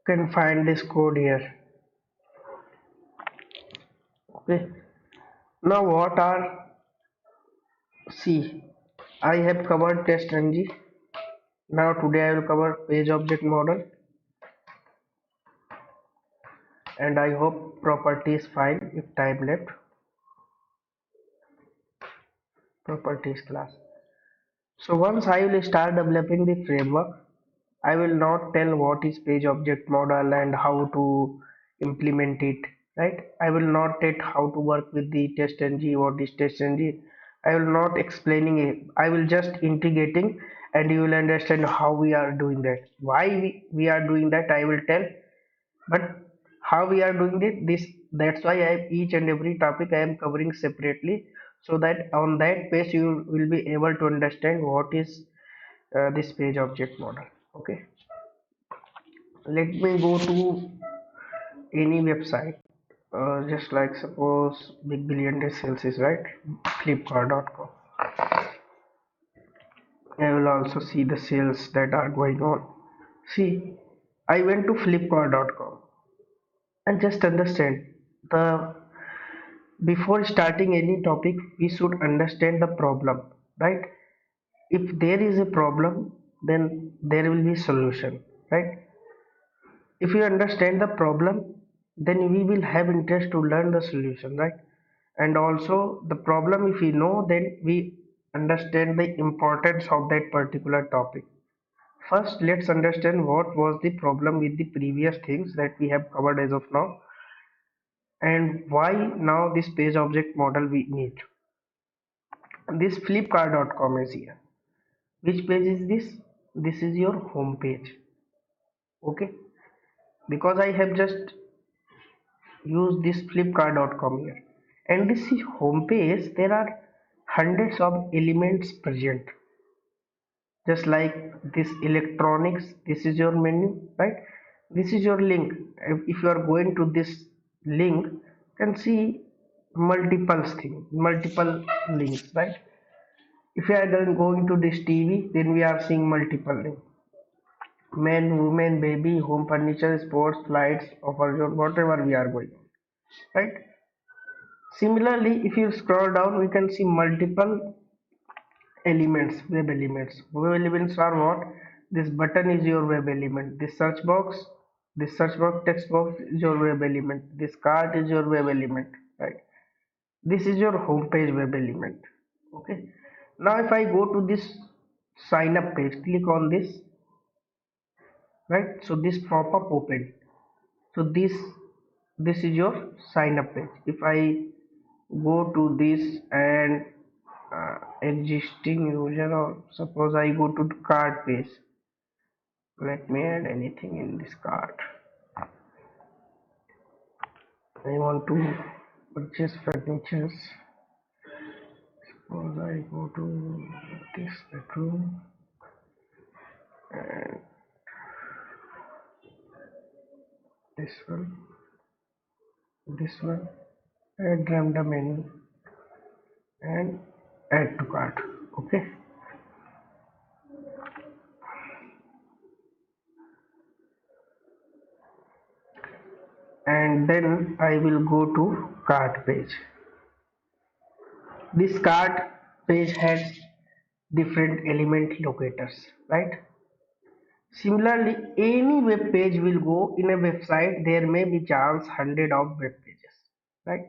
Can find this code here. Okay. Now what are see? I have covered TestNG. Now today I will cover page object model and I hope property is fine. If time left, properties class. So once I will start developing the framework, I will not tell what is page object model and how to implement it, right? I will not tell how to work with the TestNG, what is TestNG. I will not explaining it. I will just integrating, and you will understand how we are doing that. Why we are doing that, I will tell, but how we are doing this, that's why I each and every topic I am covering separately, so that on that page you will be able to understand what is this page object model. Okay, let me go to any website, just like suppose big billion day sales is right, flipkart.com. I will also see the sales that are going on. See, I went to flipkart.com and just understand the before starting any topic we should understand the problem, right? If there is a problem, then there will be solution, right? If you understand the problem, then we will have interest to learn the solution, right? And also the problem, if we know, then we understand the importance of that particular topic. First, let's understand what was the problem with the previous things that we have covered as of now, and why now this page object model we need. This flipkart.com is here. Which page is this? This is your home page. Okay, because I have just used this flipkart.com here, and this is home page. There are hundreds of elements present, just like this electronics. This is your menu, right? This is your link. If you are going to this link, you can see multiple things, multiple links, right? If you are going to this TV, then we are seeing multiple links: men, women, baby, home furniture, sports, flights, offer zone, whatever we are going on, right? Similarly, if you scroll down, we can see multiple elements, web elements. Web elements are what? This button is your web element. This search box, text box is your web element. This cart is your web element, right? This is your home page web element. Okay. Now, if I go to this sign up page, click on this, right? So this pop up open. So this is your sign up page. If I go to this and existing user, or suppose I go to the card page, let me add anything in this card. I want to purchase furnitures. Suppose I go to this bedroom and this one, add random menu and add to cart. Okay, and then I will go to cart page. This cart page has different element locators, right? Similarly, any web page will go in a website. There may be chance hundred of web pages, right?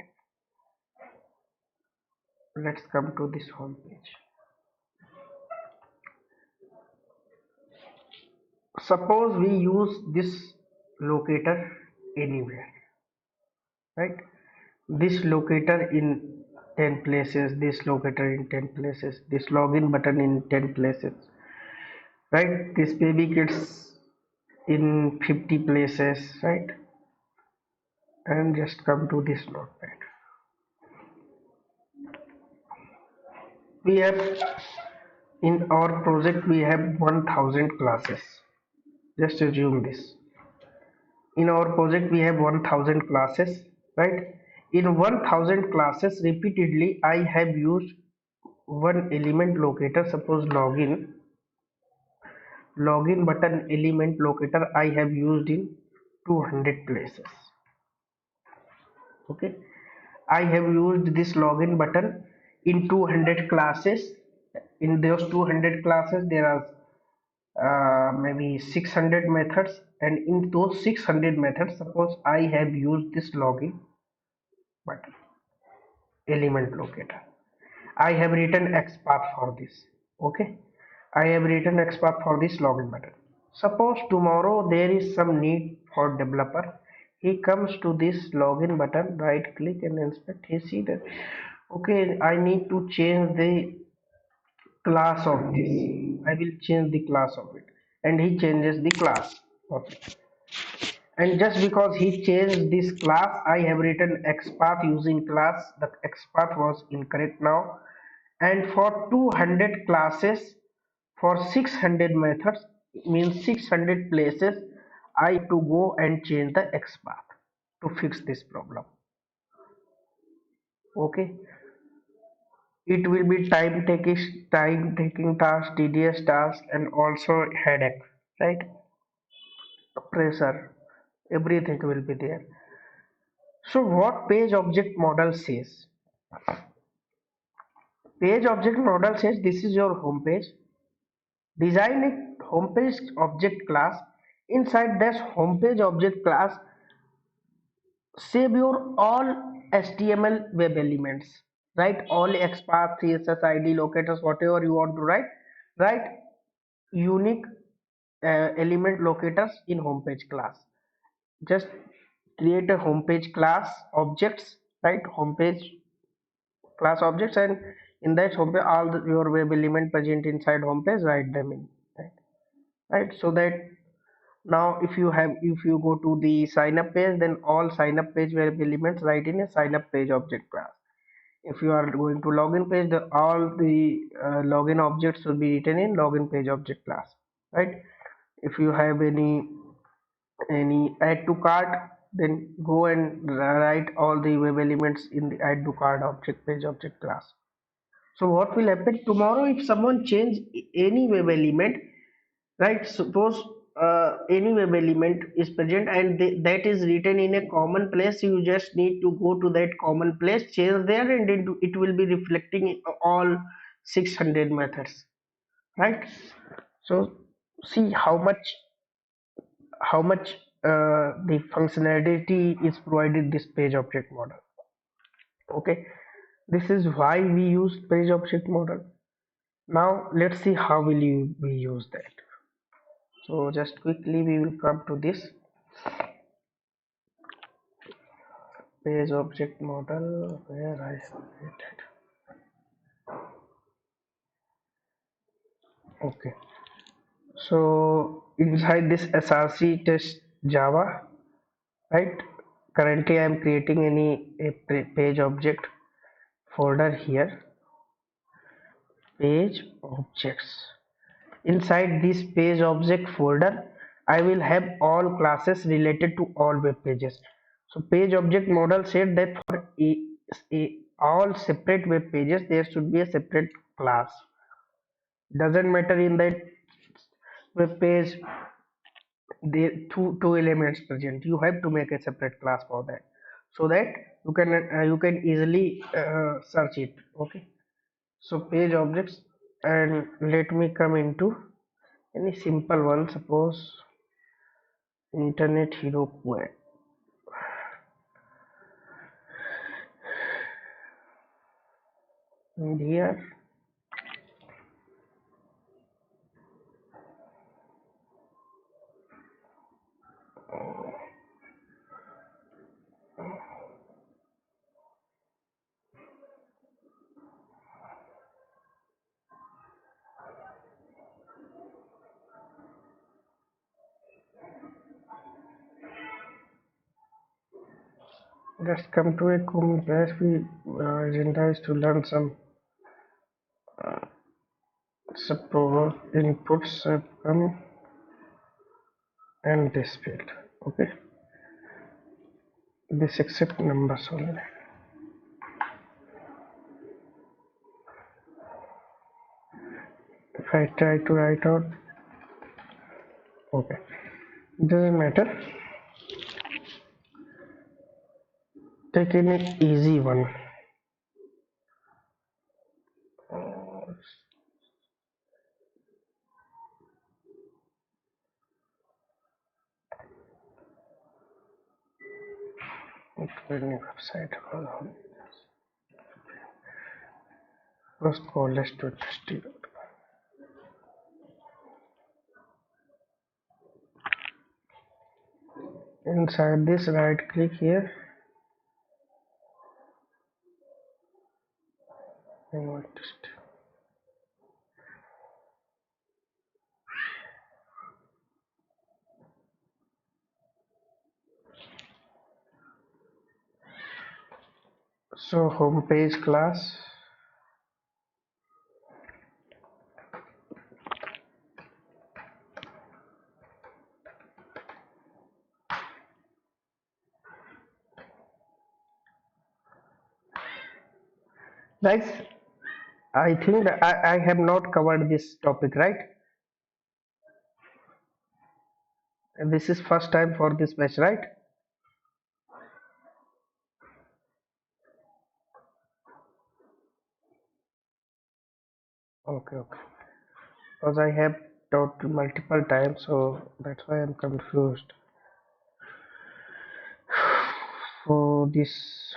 Let's come to this home page. Suppose we use this locator anywhere, right? This locator in 10 places, this locator in 10 places, this login button in 10 places, right? This baby kids in 50 places, right? And just come to this notepad. We have in our project we have 1000 classes. Just assume this. In our project we have 1000 classes, right? In 1000 classes repeatedly I have used one element locator. Suppose login button element locator I have used in 200 places. Okay, I have used this login button in 200 classes. In those 200 classes there are maybe 600 methods, and in those 600 methods, suppose I have used this login button, element locator. I have written XPath for this. Okay, I have written XPath for this login button. Suppose tomorrow there is some need for developer. He comes to this login button, right click and inspect. He see that, okay, I need to change the class of this. I will change the class of it, and he changes the class of it. And just because he changed this class, I have written XPath using class. The XPath was incorrect now, and for 200 classes, for 600 methods, means 600 places, I have to go and change the XPath to fix this problem. Okay, it will be time taking task, tedious task, and also headache, right? Pressure, everything will be there. So what page object model says? Page object model says this is your home page. Design a homepage object class. Inside this homepage object class, save your all HTML web elements. Write all XPath, CSS, ID, locators, whatever you want to write. Write unique element locators in homepage class. Just create a homepage class objects, right? Homepage class objects, and in that homepage all your web element present inside homepage, write them in, right? Right, so that now if you go to the sign up page, then all sign up page web elements write in a sign up page object class. If you are going to login page, all the login objects will be written in login page object class, right? If you have any add to cart, then go and write all the web elements in the add to cart object page object class. So what will happen tomorrow if someone change any web element, right? Suppose any web element is present and that is written in a common place. You just need to go to that common place, change there, and it will be reflecting all 600 methods, right? So see how much the functionality is provided this page object model. Okay, this is why we use page object model. Now let's see how will we use that. So just quickly we will come to this page object model where I have created. Okay, so inside this src test java, right? Currently I am creating a page object folder here, page objects. Inside this page object folder, I will have all classes related to all web pages. So page object model said that for all separate web pages, there should be a separate class. Doesn't matter in that web page, there two elements present. You have to make a separate class for that, so that you can easily search it. Okay. So page objects, and let me come into any simple one. Suppose internet hero web, and here let's come to a common place. We agenda is to learn some suppose inputs have come and this field. Okay, this except numbers only. If I try to write out, okay, doesn't matter. Take an easy one. Any website was called to test. Inside this, right click here and want test. So home page class. Guys, I think that I have not covered this topic, right? And this is first time for this batch, right? Okay, okay. Because I have taught multiple times, so that's why I'm confused. For this,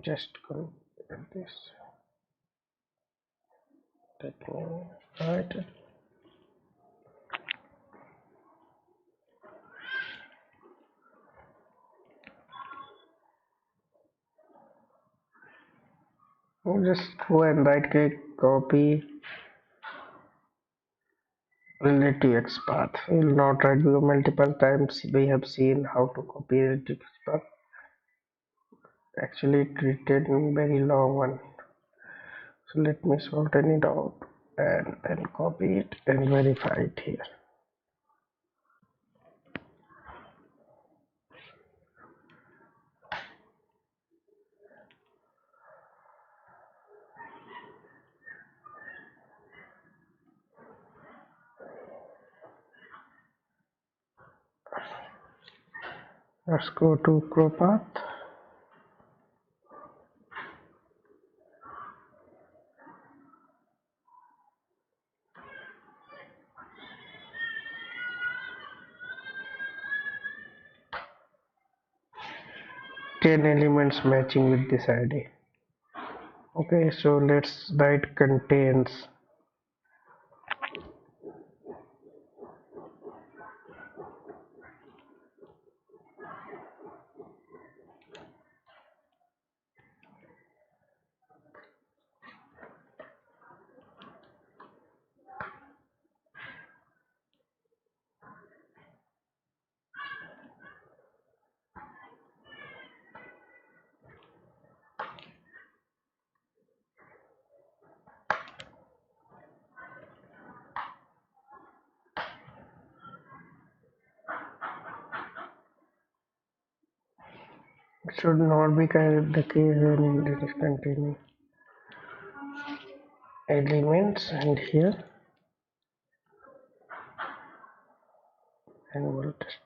just go this. Right. Just go and right click, copy relative X path. We will not write because multiple times we have seen how to copy relative X path. Actually, it written very long one. So let me shorten it out and then copy it and verify it here. Let's go to ChroPath. Ten elements matching with this ID. Okay, so let's write contains. It should not be the case when it is containing elements, and here and we'll test.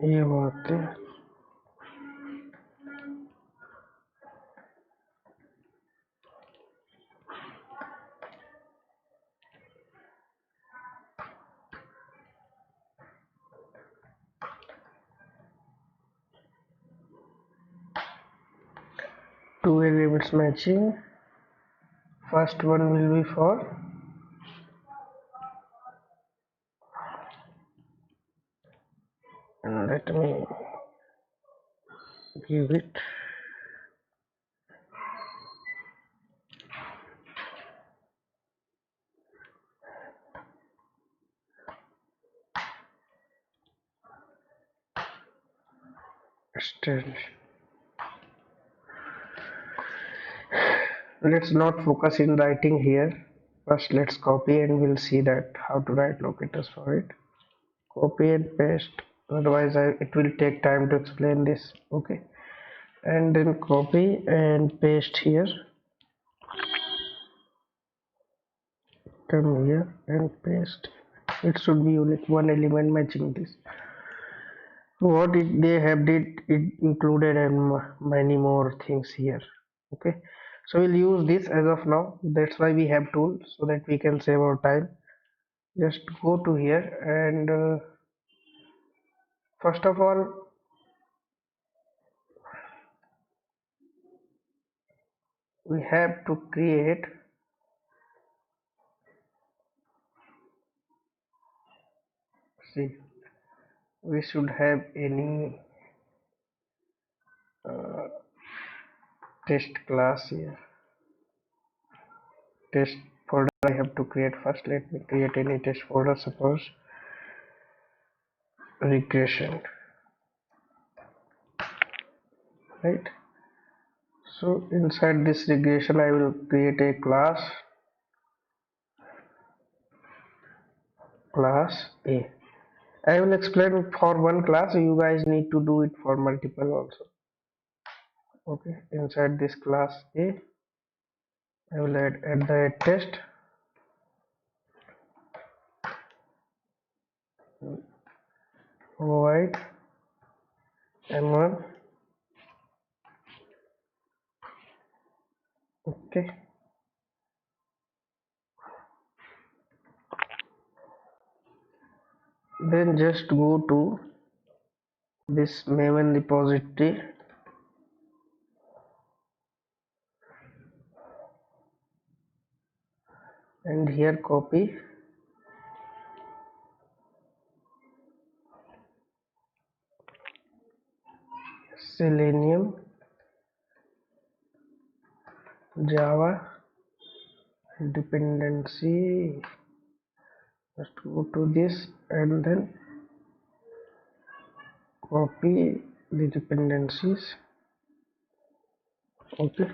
ये बात है. Two elements matching. First one will be for let me give it string. Let's not focus in writing here. First let's copy and we'll see that how to write locators for it. Copy and paste otherwise it will take time to explain this. Okay, and then copy and paste here, come here and paste. It should be unique one element matching this. What they have did it included and many more things here. Okay, so we'll use this as of now. That's why we have tools, so that we can save our time. Just go to here and first of all we have to create, see, we should have any uh, test class here. Test folder I have to create first. Let me create any test folder, suppose regression, right? So inside this regression I will create a class A. I will explain for one class, you guys need to do it for multiple also. Okay, inside this class A I will add the test void m1. Okay, then just go to this maven repository and here copy selenium java dependency. Just go to this and then copy the dependencies. Okay,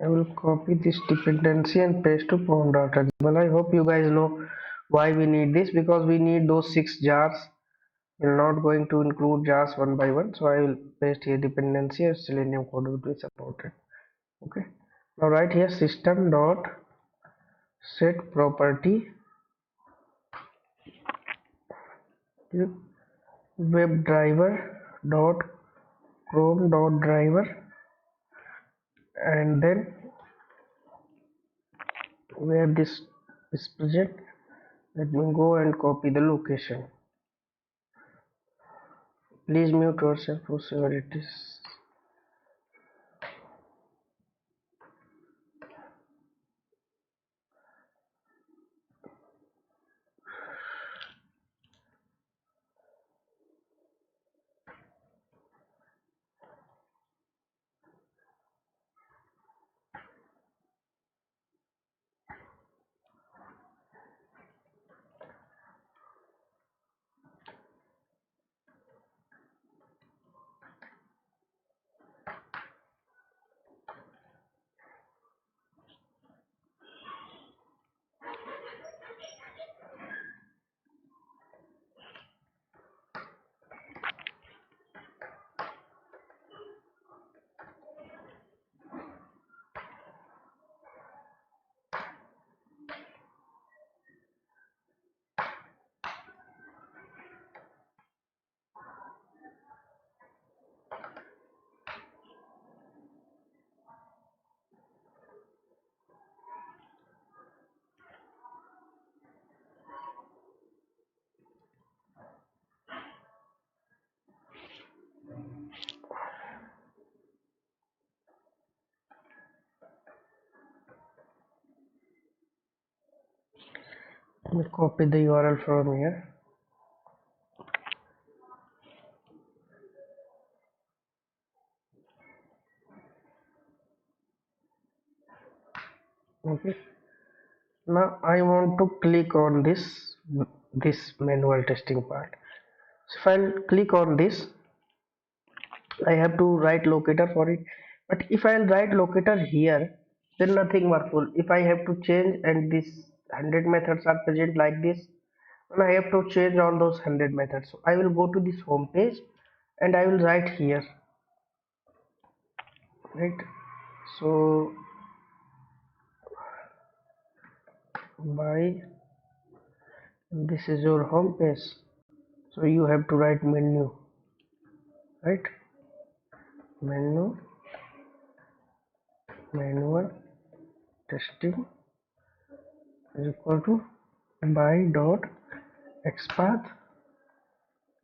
I will copy this dependency and paste to pond.xml. Well, I hope you guys know why we need this, because we need those 6 jars. We're not going to include jars one by one, so I will paste here dependency and selenium code will be supported. Okay, now write here system dot set property webdriver dot chrome dot driver, and then where this is present, let me go and copy the location. Please mute yourself whosoever it is. Let me copy the URL from here. Okay, now I want to click on this manual testing part. So if I'll click on this, I have to write locator for it. But if I'll write locator here, then nothing workful. If I have to change and this 100 methods are present like this, and I have to change all those 100 methods. So I will go to this home page and I will write here, right? So by, this is your home page, so you have to write menu, right? Menu, manual testing is equal to by dot xpath,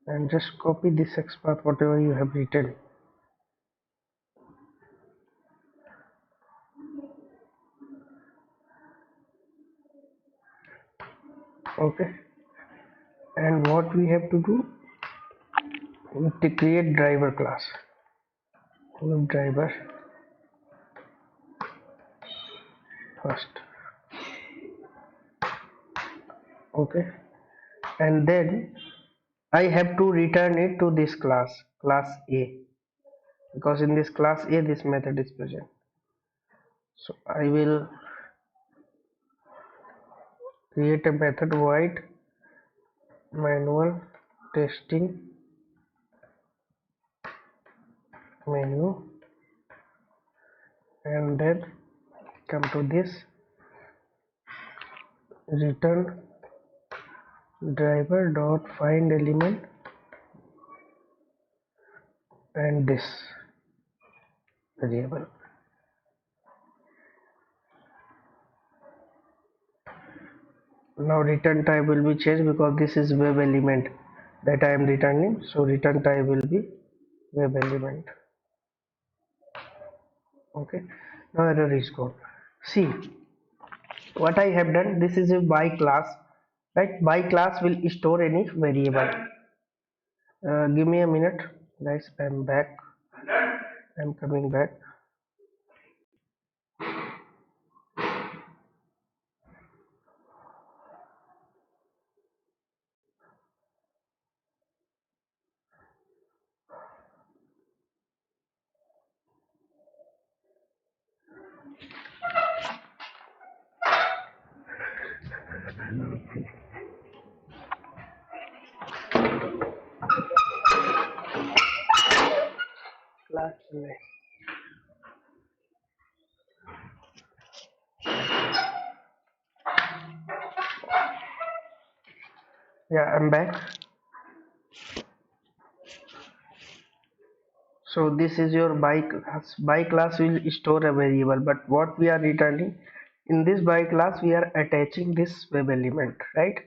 and just copy this xpath whatever you have written. Okay, and what we have to do, we have to create driver class. Driver first. Okay, and then I have to return it to this class A, because in this class A this method is present. So I will create a method void manual testing menu, and then come to this, return driver dot find element and this variable. Now return type will be changed because this is web element that I am returning, so return type will be web element. Okay, now error is gone. See what I have done, this is a by class, right? By class will store any variable. Give me a minute guys, I'm back, I'm coming back. Class name. Yeah, I'm back. So this is your by class. By class will store a variable, but what we are returning in this by class, we are attaching this web element, right?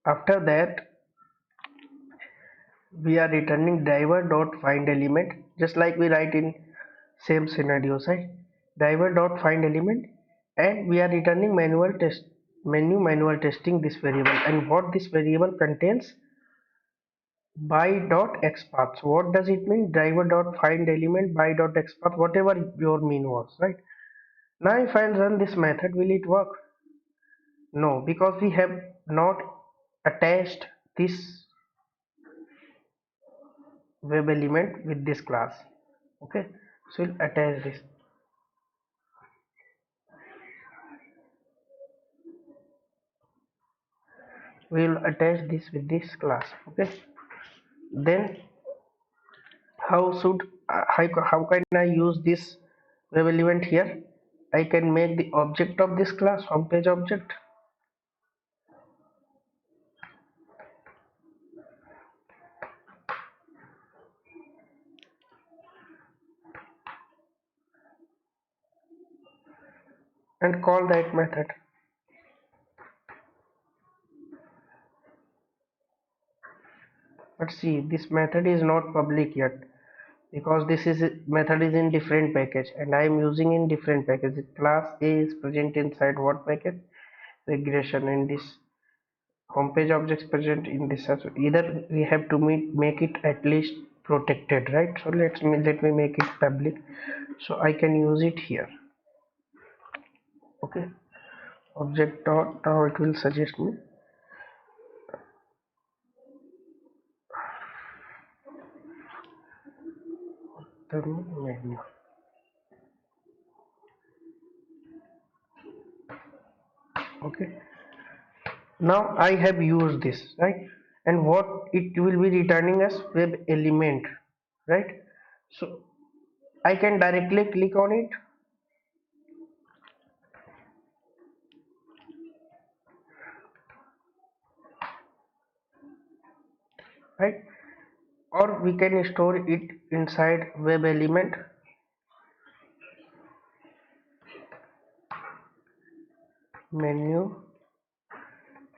After that, we are returning driver dot find element, just like we write in same scenarios, right? Driver dot find element, and we are returning manual testing this variable, and what this variable contains, by dot xpath. So what does it mean? Driver dot find element by dot xpath, whatever your mean was, right? Now if I run this method, will it work? No, because we have not attached this web element with this class. Okay, so we'll attach this. We will attach this with this class. Okay, then how can I use this web element here? I can make the object of this class homepage object, and call that method. But see, this method is not public yet, because this is method is in different package and I am using in different package. Class A is present inside what package? Regression. In this homepage objects present in this. So either we have to make it at least protected, right? So let me make it public so I can use it here. Okay, object dot, now it will suggest me the menu. Okay, Now I have used this, right? And what it will be returning as web element, right? So I can directly click on it, right? Or we can store it inside web element, menu,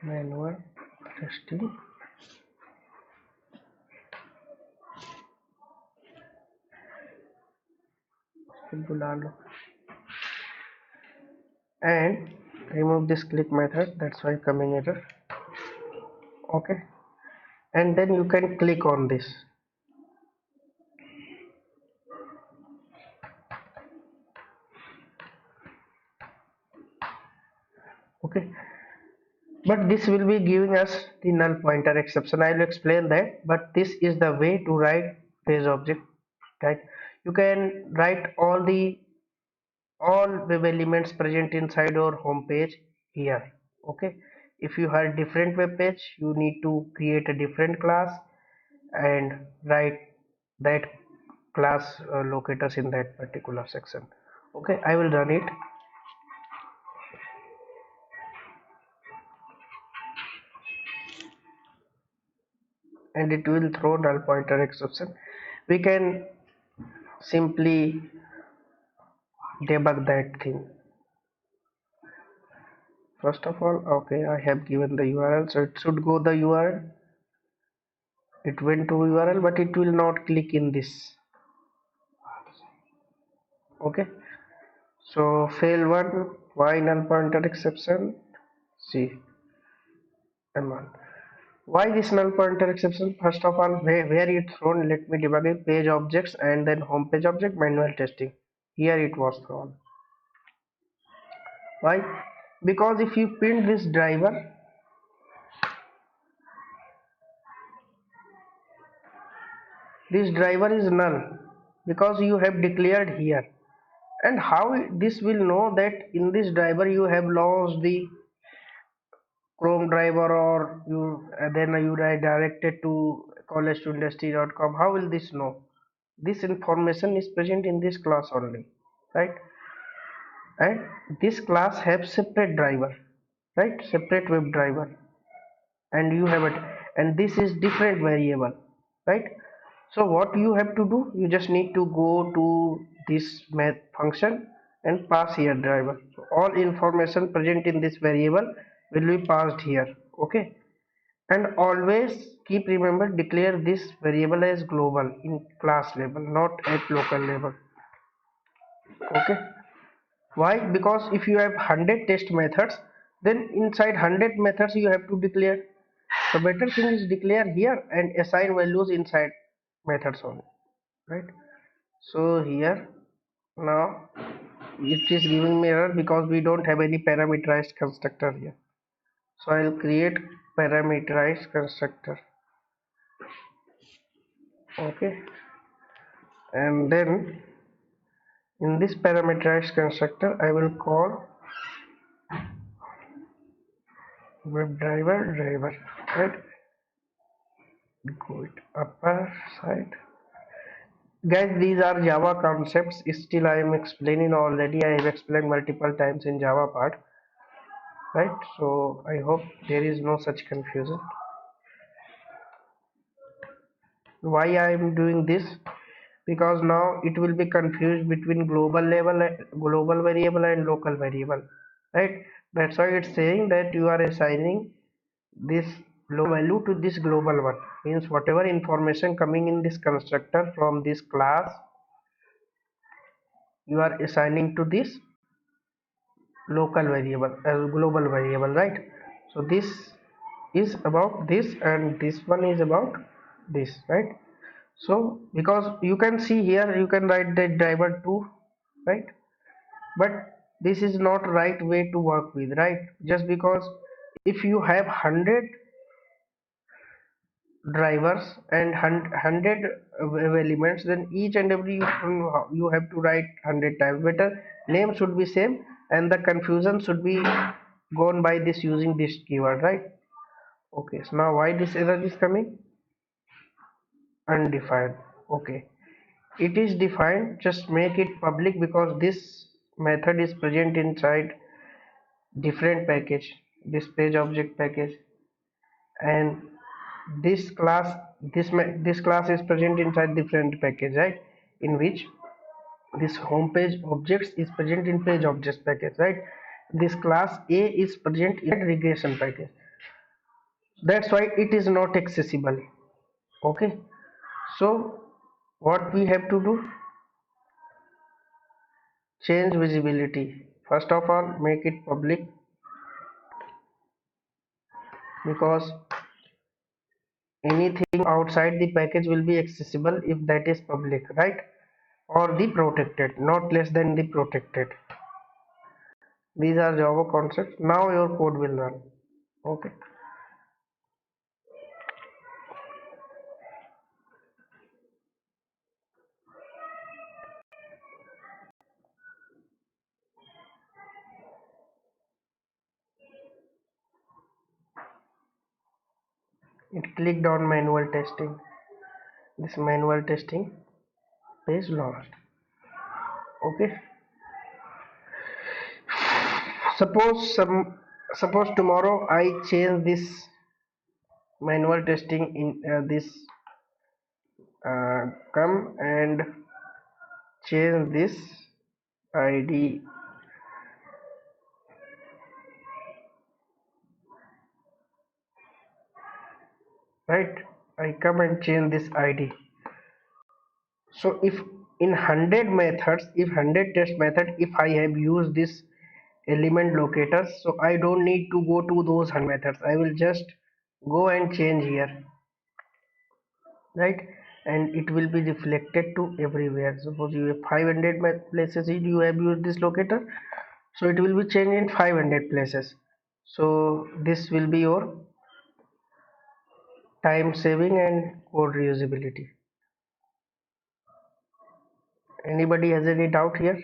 manual testing, बुला लो, and remove this click method, that's why coming error. Okay, and then you can click on this. Okay, but this will be giving us the null pointer exception. I will explain that, but this is the way to write page object, right? You can write all web elements present inside your home page here. Okay, if you have different web page, you need to create a different class and write that class locators in that particular section. Okay, I will run it, and it will throw null pointer exception. We can simply debug that thing. First of all, okay, I have given the URL, so it should go the URL. It went to URL, but it will not click in this. Okay, so fail one. Why null pointer exception? See, M1. Why this null pointer exception? First of all, where it thrown? Let me debug it. Page objects and then home page object, manual testing. Here it was thrown. Why? Because if you print this driver, this driver is null because you have declared here. And how this will know that in this driver you have launched the Chrome driver, or you then you directed to college2industry.com? How will this know? This information is present in this class only, right? And this class have separate driver, right? Separate web driver, and you have it, and this is different variable, right? So what you have to do, you just need to go to this math function and pass here driver. So all information present in this variable will be passed here. Okay, and always keep remember, declare this variable as global in class level, not at local level. Okay, why? Because if you have 100 test methods, then inside 100 methods you have to declare. The better thing is declare here and assign values inside methods only, right? So here now it is giving me error because we don't have any parameterized constructor here. So I'll create parameterized constructor. Okay, and then in this parameterized constructor I will call web driver, right? Go it upper side. Guys, these are Java concepts. Still I am explaining already. I have explained multiple times in Java part, right? So I hope there is no such confusion. Why I am doing this? Because now it will be confused between global variable and local variable, right? That's why it's saying that you are assigning this local value to this global one. Means whatever information coming in this constructor from this class, you are assigning to this local variable as global variable, right? So this is about this and this one is about this, right? So because you can see here, you can write that driver 2, right? But this is not right way to work with, right? Just because if you have 100 drivers and 100 elements, then each and every you have to write 100 times. Better name should be same and the confusion should be gone by this using this keyword, right? Okay, so now why this error is coming? Undefined. Okay, it is defined, just make it public because this method is present inside different package, this page object package, and this class, this class is present inside different package, right? In which this home page objects is present in page objects package, right? This class A is present in regression package. That's why it is not accessible. Okay, so what we have to do? Change visibility. First of all, make it public because anything outside the package will be accessible if that is public, right? Or the protected, not less than the protected. These are Java concepts. Now your code will run. Okay. It clicked on manual testing. This manual testing page lost. Okay. Suppose tomorrow I change this manual testing in this come and change this ID, right? I come and change this ID. So if in 100 methods, if 100 test method, if I have used this element locators, so I don't need to go to those 100 methods. I will just go and change here, right? And it will be reflected to everywhere. Suppose you have 500 places you have used this locator, so it will be changed in 500 places. So this will be your time saving and code reusability. Anybody has any doubt here?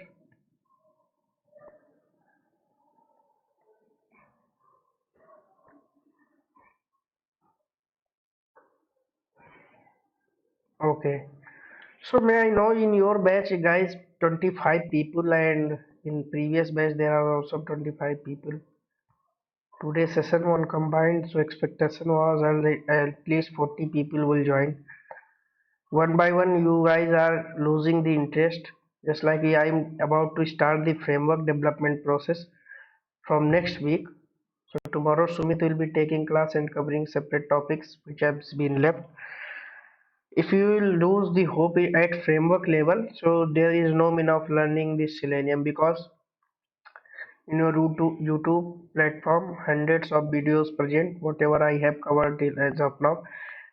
Okay. So may I know, in your batch guys 25 people, and in previous batch there are also 25 people. Today session one combined, so expectation was at least 40 people will join. One by one you guys are losing the interest, just like I am about to start the framework development process from next week. So tomorrow Sumit will be taking class and covering separate topics which have been left. If you will lose the hope at framework level, so there is no mean of learning this Selenium, because in your YouTube platform hundreds of videos present whatever I have covered till as of now,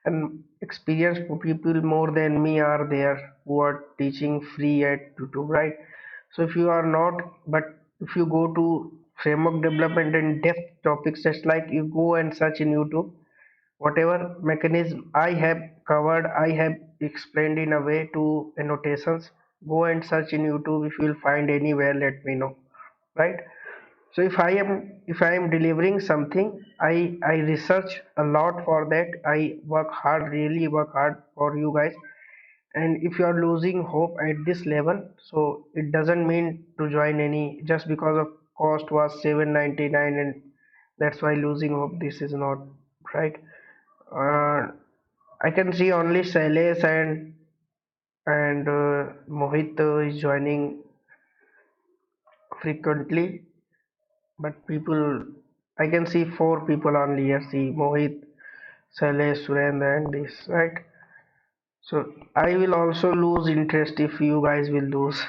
and experienced people more than me are there who are teaching free at YouTube, right? So if you are not, but if you go to framework development and depth topics, just like you go and search in YouTube, whatever mechanism I have covered, I have explained in a way to annotations. Go and search in YouTube. If you will find anywhere, let me know. Right? So if I am delivering something, I research a lot for that. I work hard, really work hard for you guys. And if you are losing hope at this level, so it doesn't mean to join any just because of cost was 799, and that's why losing hope. This is not right. Uh, I can see only Shailesh and Mohit is joining frequently, but people, I can see four people only here. See Mohit, Shailesh, Surendra, and this, right? So I will also lose interest if you guys will lose.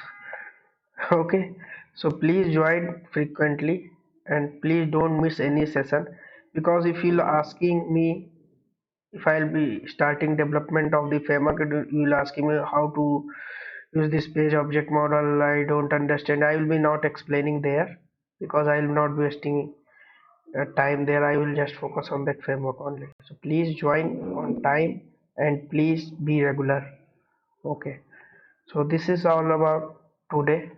Okay, so please join frequently and please don't miss any session, because if you're asking me, if I'll be starting development of the framework, you will ask me how to use this page object model. I don't understand. I will be not explaining there because I will not be wasting time there. I will just focus on that framework only. So please join on time and please be regular. Okay. So this is all about today.